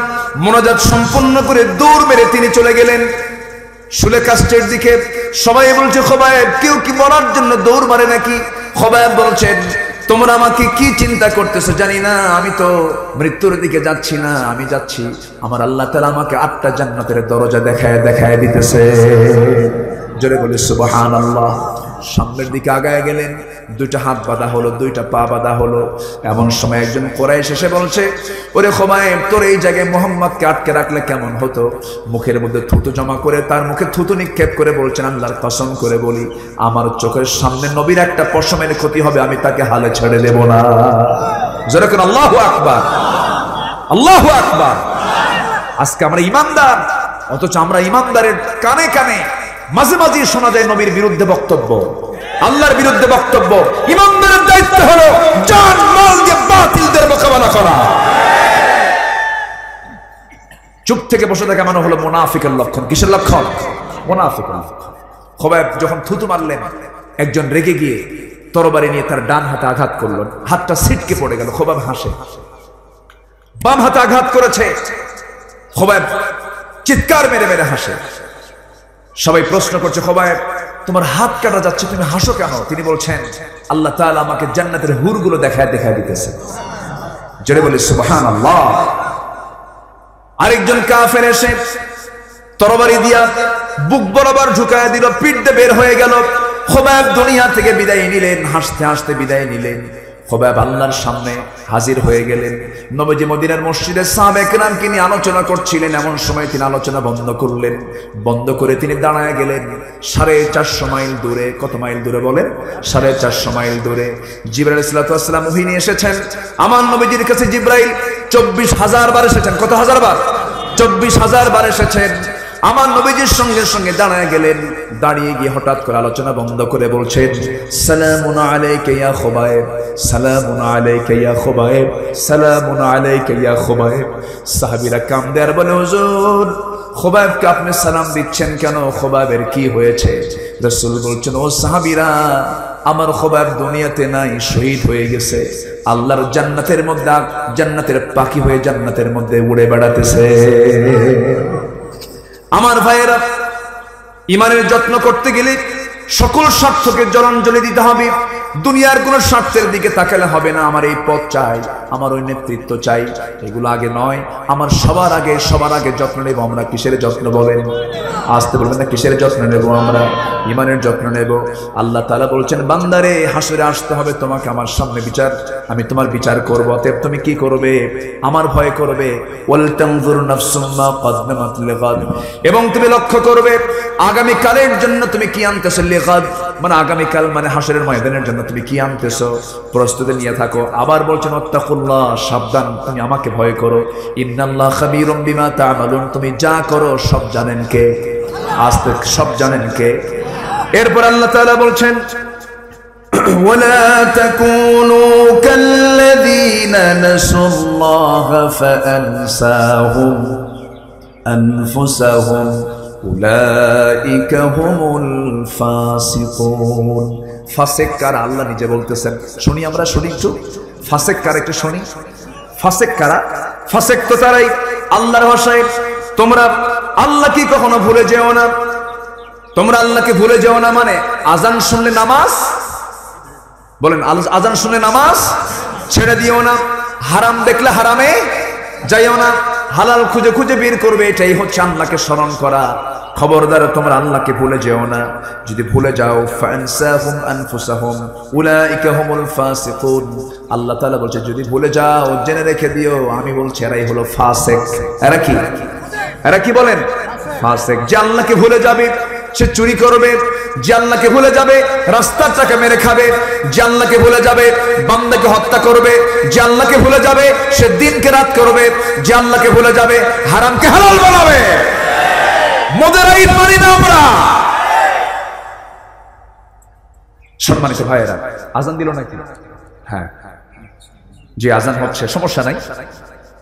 মুনাজাত সম্পন্ন করে দৌড় মেরে তিনি চলে গেলেন শুলে কাষ্টের দিকে। সবাই বলছে খুবাইব কেউ কি মরার জন্য দৌড় মারে নাকি? খুবাইব বলছেন তোমরা আমাকে কি চিন্তা করতেছো জানি না, আমি তো মৃত্যুর দিকে যাচ্ছি না, আমি যাচ্ছি আমার আল্লাহ তাআলা আমাকে 8টা জান্নাতের দরজা দেখায় দিতেছে। জোরে বলি সুবহানাল্লাহ। সামনের দিকে আগায় গেলেন, 2টা হাত বাঁধা হলো, 2টা পা বাঁধা হলো। এমন সময় একজন কুরাইশ এসে বলছে ওরে খুবাইব তোর এই জায়গায় মুহাম্মদকে আটকে রাখলে কেমন হতো? মুখের মধ্যে থুতু জমা করে তার মুখে থুতু নিক্ষেপ করে বলছেন আল্লাহর কসম করে বলি আমার চোখের সামনে নবীর একটা পশমের ক্ষতি হবে, আমি তাকে হালে ছেড়ে দেব না। জোরে করে আল্লাহু আকবার, আল্লাহু আকবার। আজকে আমরা ইমানদার, অথচ আমরা ইমানদারের কানে কানে মাঝে মাঝে শোনা যায় নবীর বিরুদ্ধে বক্তব্য, আল্লাহর বিরুদ্ধে বক্তব্য। ইমানদারের দায়িত্ব হলো জান মাল দিয়ে বাতিলদের মোকাবেলা করা। চুপ থেকে বসে থাকা মানে হলো মুনাফিকের লক্ষণ। কিসের লক্ষণ? মুনাফিকের লক্ষণ। খুবাইব যখন থুতু মারলেন, একজন রেগে গিয়ে তরবারি নিয়ে তার ডান হাতে আঘাত করলেন, হাতটা ছিটকে পড়ে গেল। খুবাইব হাসে। বাম হাতে আঘাত করেছে, খুবাইব চিৎকার মেরে মেরে হাসে। সবাই প্রশ্ন করছে খুবাইব তোমার হাত কাটা যাচ্ছে, তুমি হাসো কেন? তিনি বলছেন আল্লাহ তাআলা আমাকে জান্নাতের হুরগুলো দেখায় দিতেছে। জোরে বলি সুবহানাল্লাহ। আরেকজন কাফের এসে তরবারি দিয়া বুক বরাবর ঝুঁকায় দিল, পিঠ দিয়ে বের হয়ে গেল। খুবাইব দুনিয়া থেকে বিদায় নিলেন, হাসতে হাসতে বিদায় নিলেন। খুবাইব আল্লাহর সামনে হাজির হয়ে গেলেন। নবীজি মদিনার মসজিদে সাহাবায়ে কেরামকে নিয়ে আলোচনা করছিলেন, এমন সময় তিনি আলোচনা বন্ধ করলেন। বন্ধ করে তিনি দাঁড়ায় গেলেন 450 মাইল দূরে। কত মাইল দূরে বলেন? 450 মাইল দূরে। জিবরাইল আলাইহিস সালাম ওহী নিয়ে এসেছেন। আমার নবীজির কাছে জিবরাইল 24,000 বার এসেছেন। কত হাজার বার? 24,000 বার এসেছেন। আমার নবীজির সঙ্গে সঙ্গে দাঁড়ায় গেলেন। দাঁড়িয়ে গিয়ে হঠাৎ করে আলোচনা বন্ধ করে বলছেন সালামুন আলাইকা ইয়া খুবাইব, সালামুন আলাইকা ইয়া খুবাইব, সালামুন আলাইকা ইয়া খুবাইব। সাহাবীরা কাঁদে আর বলে হুজুর খুবাইবকে আপনি সালাম দিচ্ছেন কেন? খুবাইবের কি হয়েছে? রাসূল বলছেন ও সাহাবীরা আমার খুবাইব দুনিয়াতে নাই, শহীদ হয়ে গেছে। আল্লাহর জান্নাতের মধ্যে, জান্নাতের পাখি হয়ে জান্নাতের মধ্যে উড়ে বেড়াতেছে। আমার ভাইয়েরা ইমানের যত্ন করতে গেলে সকল স্বার্থকে জলাঞ্জলি দিতে হবে। দুনিয়ার কোন স্বার্থের দিকে তাকালে হবে না। আমার এই পদ চাই, আমার ওই নেতৃত্ব চাই, এগুলো আগে নয়। আমার সবার আগে যত্ন নেব আমরা। কিসের যত্ন বলেন? আসতে বলবেন না, কিসের যত্ন নেব আমরা? ইমানের যত্ন নেব। আল্লাহ তাআলা বলছেন, বান্দারে হাসরে আসতে হবে তোমাকে আমার সামনে, আমি তোমার বিচার করব। অতএব তুমি কি করবে? আমার ভয় করবে। ওয়াল তানজুর নাফসুম মা কদ্দামাত লিগাদ, এবং তুমি লক্ষ্য করবে আগামী কালের জন্য তুমি কি আনতেছো। লিগাদ মানে আগামীকাল, মানে হাসরের ময়দানের জন্য তুমি কি আনতেছো, প্রস্তুতি নিয়ে থাকো। আবার বলছেন ওয়াত্তাকুল্লাহ, সাবধান, তুমি আমাকে ভয় করো। ইন্নাল্লাহ খাবীরুম বিমা তা'মালুন, তুমি যা করো সব জানেন কে? আস্তে, সব জানেন কে? এরপর আল্লাহ তাআলা বলছেন, ওয়ালা তাকুনু কাল্লাযীনা নাসুল্লাহা ফাআনসাহুম আনফুসাহুম উলাইকা হুমুল ফাসিকুন। ফাসিক কারা? আল্লাহ নিজে বলতেছেন। শুনি আমরা, শুনি একটু। ফাসিক কারা একটু শুনি। ফাসিক কারা? ফাসিক তো তারাই আল্লাহর ভাষায়, তোমরা আল্লাহ কি কখনো ভুলে যেও না। তোমরা আল্লাহকে ভুলে যেও না মানে আজান শুনলে নামাজ, বলেন আজান শুনলে নামাজ ছেড়ে দিও না। হারাম দেখলে হারামে যাইও না। হালাল খুঁজে খুঁজে বের করবে, এটাই হচ্ছে আল্লাহকে স্মরণ করা। খবরদার তোমরা আল্লাহকে ভুলে যেও না। যদি ভুলে যাও ফানসাহুম আনফুসাহুম উলাইকা হুমুল ফাসিকুন, আল্লাহ তাআলা বলছে যদি ভুলে যাও জেনে রেখে দিও, আমি বলছি এরাই হলো ফাসিক। এরা কি বলেন? ফাসিক। যে আল্লাহকে ভুলে যাবে সে চুরি করবে, যে আল্লাহকে ভুলে যাবে রাস্তার টাকা মেরে খাবে, যে আল্লাহকে ভুলে যাবে বান্দাকে হত্যা করবে, যে আল্লাহকে ভুলে যাবে সে দিনকে রাত করবে, যে আল্লাহকে ভুলে যাবে হারামকে হালাল বানাবে। মদের ঈদ মানি না আমরা। সম্মানিত ভাইয়েরা, আজান দিল নাকি? হ্যাঁ, যে আজান হচ্ছে, সমস্যা নাই,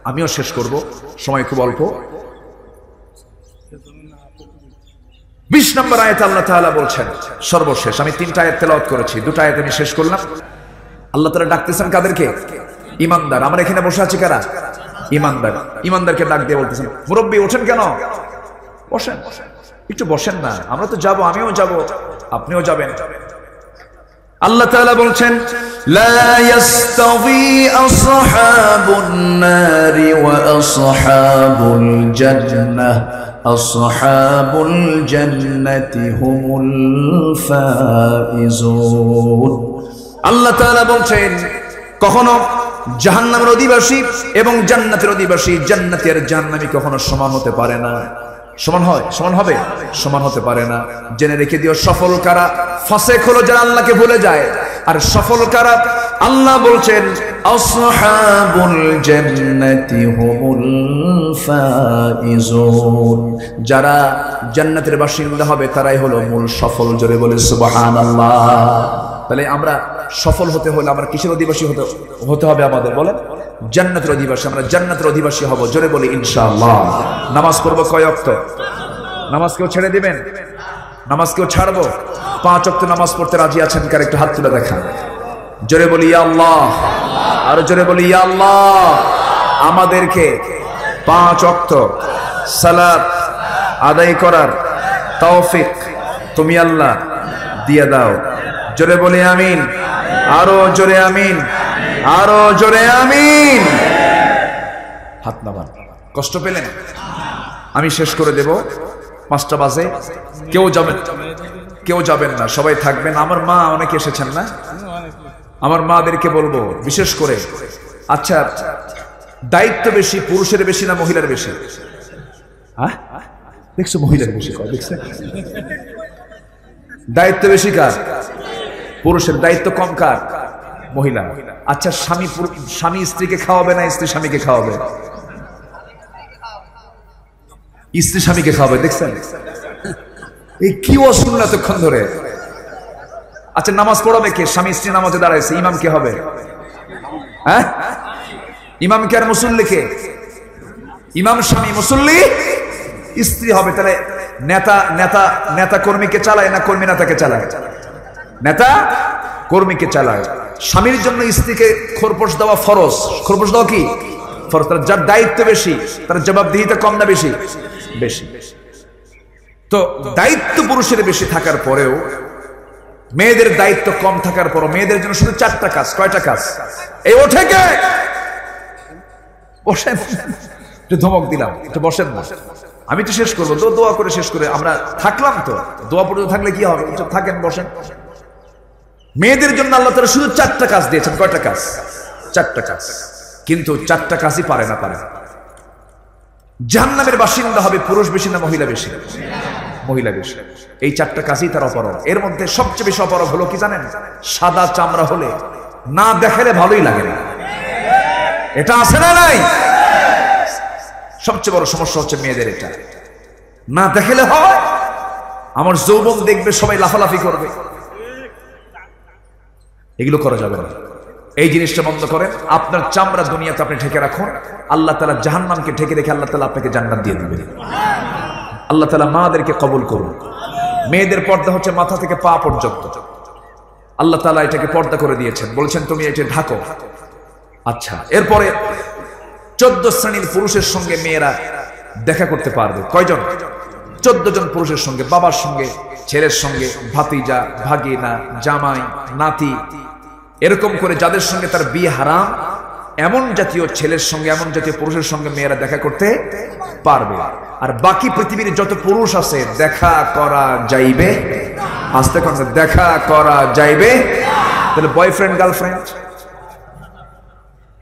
আমিও শেষ করব, সময় খুব অল্প। 20 নম্বর আয়াতে আল্লাহ তাআলা বলছেন, সর্বশেষ আমি 3টা আয়াত তেলাওয়াত করেছি, 2টা আয়াত আমি শেষ করলাম। আল্লাহ তাআলা ডাকতেছেন কাদেরকে? ঈমানদার। আমরা এখানে বসে আছি কারা? ঈমানদার। ঈমানদারকে ডাক দিয়ে বলতেছেন, মুরব্বি ওঠেন কেন? বসেন, একটু বসেন না, আমরা তো যাব, আমিও যাব, আপনিও যাবেন। আল্লাহ তাআলা বলছেন, লা ইয়াস্তাবি আসহাবুন নারি ওয়া আসহাবুল জান্নাহ, আসহাবুল জান্নাতি হুমুল ফাইজুন। আল্লাহ তাআলা বলছেন কখনো জাহান্নামের অধিবাসী এবং জান্নাতের অধিবাসী, জান্নাতি আর জাহান্নামী কখনো সমান হতে পারে না। সমান হয়? সমান হবে? সমান হতে পারে না। জেনে রেখে দিও সফল কারা? ফাসিক হলো যারা আল্লাহকে ভুলে যায়। আর সফল কারা? আল্লাহ বলছেন আসহাবুল জান্নাতি হুমুল ফাইজুন, যারা জান্নাতের বাসিন্দা হবে তারাই হলো মূল সফল। জোরে বলে সুবহানাল্লাহ। তাহলে আমরা সফল হতে হলে আমরা কিসের অধিবাসী হতে হবে আমাদের? বলেন, জান্নাতের অধিবাসী। আমরা জান্নাতের অধিবাসী হব। জোরে বলি ইনশাআল্লাহ। নামাজ পড়বো কয় ওয়াক্ত? নামাজ কেউ ছেড়ে দিবেন? নামাজ কেউ ছাড়বো? 5 ওয়াক্ত নামাজ পড়তে রাজি আছেন কার? একটু হাত তুলে দেখান। জোরে বলি ইয়া আল্লাহ। আর জোরে বলি ইয়া আল্লাহ। আমাদেরকে 5 ওয়াক্ত সালাত আদায় করার তৌফিক তুমি আল্লাহ দিয়ে দাও। জোরে বলি আমিন। আরো জোরে আমিন, আরো জোরে আমিন। হাত নামান। কষ্ট পেলেন? আমি শেষ করে দেব, 5টা বাজে। কেউ যাবেন না, সবাই থাকবেন। আমার মা অনেকে এসেছেন না, আমার মাদেরকে বলবো বিশেষ করে, আচ্ছা দায়িত্ব বেশি পুরুষের বেশি না মহিলার বেশি? হ্যাঁ দেখছো, মহিলার বেশি। দেখছে দায়িত্ব বেশি কার? পুরুষের। দায়িত্ব কম কার? মহিলা। আচ্ছা স্বামী স্ত্রীকে খাওয়াবে না স্ত্রী স্বামীকে খাওয়াবে? স্ত্রী স্বামীকে খাওয়াবে। দেখছেন এই কি অশুনল এতক্ষণ ধরে? আচ্ছা নামাজ পড়াবে কে? স্বামী স্ত্রী নামাজে দাঁড়াইছে, ইমাম কে হবে? হ্যাঁ, ইমাম কে আর মুসল্লি কে? ইমাম স্বামী, মুসল্লি স্ত্রী হবে। তাহলে নেতা কর্মীকে চালায় না কর্মী নেতাকে চালায়? নেতা কর্মীকে চালায়। স্বামীর জন্য স্ত্রীকে খোরপোশ দেওয়া ফরজ। খোরপোশ দেওয়া কি ফরজ? যার দায়িত্ব বেশি তার জবাবদিহিতা কম না বেশি? বেশি। তো দায়িত্ব পুরুষের বেশি থাকার পরেও, মেয়েদের দায়িত্ব কম থাকার পরও মেয়েদের জন্য শুধু 4টা কাজ। কয়টা কাজ? এই ওঠে কে? বসেন, একটু ধমক দিলাম, একটু বসেন না। আমি তো শেষ করবো, তো দোয়া করে শেষ করে আমরা থাকলাম। তো দোয়া পর্যন্ত থাকলে কি হবে? থাকেন, বসেন। মেয়েদের জন্য আল্লাহ তাআলা শুধু 4টা কাজ দিয়েছেন। কয়টা কাজ? 4টা কাজ। কিন্তু 4টা কাজই পারে না। জাহান্নামের বাসিন্দা হবে পুরুষ বেশি না মহিলা বেশি? মহিলা বেশি। এই 4টা কাজই তার অপরাধ। এর মধ্যে সবচেয়ে বেশি অপরাধ হলো কি জানেন? সাদা চামড়া হলে না দেখালে ভালোই লাগে না। এটা আছে না নাই? সবচেয়ে বড় সমস্যা হচ্ছে মেয়েদের এটা। না দেখালে হয়, আমার যৌবন দেখবে, সবাই লাফালাফি করবে। এগুলো করা যাবে না। এই জিনিসটা বন্ধ করেন। আপনার চামড়া দুনিয়াতে আপনি ঢেকে রাখুন। আল্লাহ তাআলা জাহান্নামকে ঢেকে রেখে আল্লাহ তাআলা আপনাকে জান্নাত দিয়ে দিবেন। আল্লাহ তাআলা মাদেরকে কবুল করুন। মেয়েদের পর্দা হচ্ছে মাথা থেকে পা পর্যন্ত। আল্লাহ তাআলা এটাকে পর্দা করে দিয়েছেন, বলেছেন তুমি এটা ঢাকো। আচ্ছা, এরপরে 14 শ্রেণীর পুরুষের সঙ্গে মেয়েরা দেখা করতে পারবে। কয়জন? 14 জন পুরুষের সঙ্গে, বাবার সঙ্গে, ছেলের সঙ্গে, ভাতিজা, ভাগিনা, জামাই, নাতি, এরকম করে যাদের সঙ্গে তার বিয়ে হারাম, এমন জাতীয় ছেলের সঙ্গে, এমন জাতীয় পুরুষের সঙ্গে মেয়েরা দেখা করতে পারবে। আর বাকি পৃথিবীর যত পুরুষ আছে দেখা করা যাইবে। আস্তে করে দেখা করা যাইবে। তাহলে বয়ফ্রেন্ড গার্লফ্রেন্ড,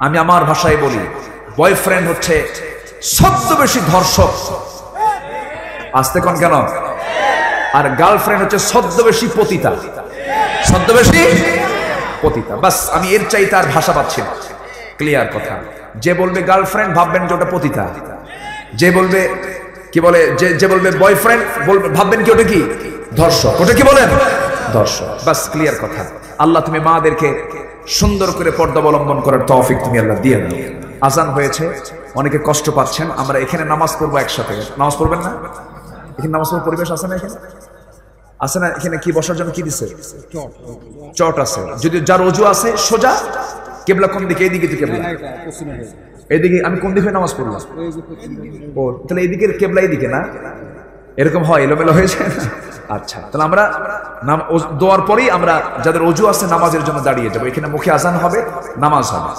আমি আমার ভাষায় বলি, বয়ফ্রেন্ড হচ্ছে ছদ্মবেশী ধর্ষক। আস্তে কোন কেন? আর গার্লফ্রেন্ড হচ্ছে ছদ্মবেশী পতিতা। ছদ্মবেশী পতিতা। বাস, আমি এর চাইতে আর ভাষা পাচ্ছি না। ক্লিয়ার কথা। যে বলবে গার্লফ্রেন্ড ভাববেন যে ওটা পতিতা। যে বলবে কি বলে, যে বলবে বয়ফ্রেন্ড বলবে ভাববেন কি ওটা কি ধর্ষক। ওটা কি বলেন? ধর্ষক। বাস, ক্লিয়ার কথা। আল্লাহ তুমি মাদেরকে সুন্দর করে পর্দা অবলম্বন করার তৌফিক তুমি আল্লাহ দিয়ে দাও। আজান হয়েছে, অনেকে কষ্ট পাচ্ছেন। আমরা এখানে নামাজ পড়বো একসাথে। নামাজ পড়বেন না? এখানে নামাজ পড়ার পরিবেশ আছে না? এখানে আছে না? এখানে কি বসার জন্য কি দিছে? চট আছে। যদি যার ওযু আছে সোজা, কেবলা কোন দিকে? এইদিকে তো কেবলা। এইদিকে আমি কোন দিকে নামাজ পড়লাম? ও, তাহলে এইদিকের কেবলা এইদিকে না? এরকম হয়, এলোমেলো হয়েছে। আচ্ছা, তাহলে আমরা দোয়ার পরেই আমরা যাদের ওযু আছে নামাজের জন্য দাঁড়িয়ে যাবো। এখানে মুখে আজান হবে, নামাজ হবে।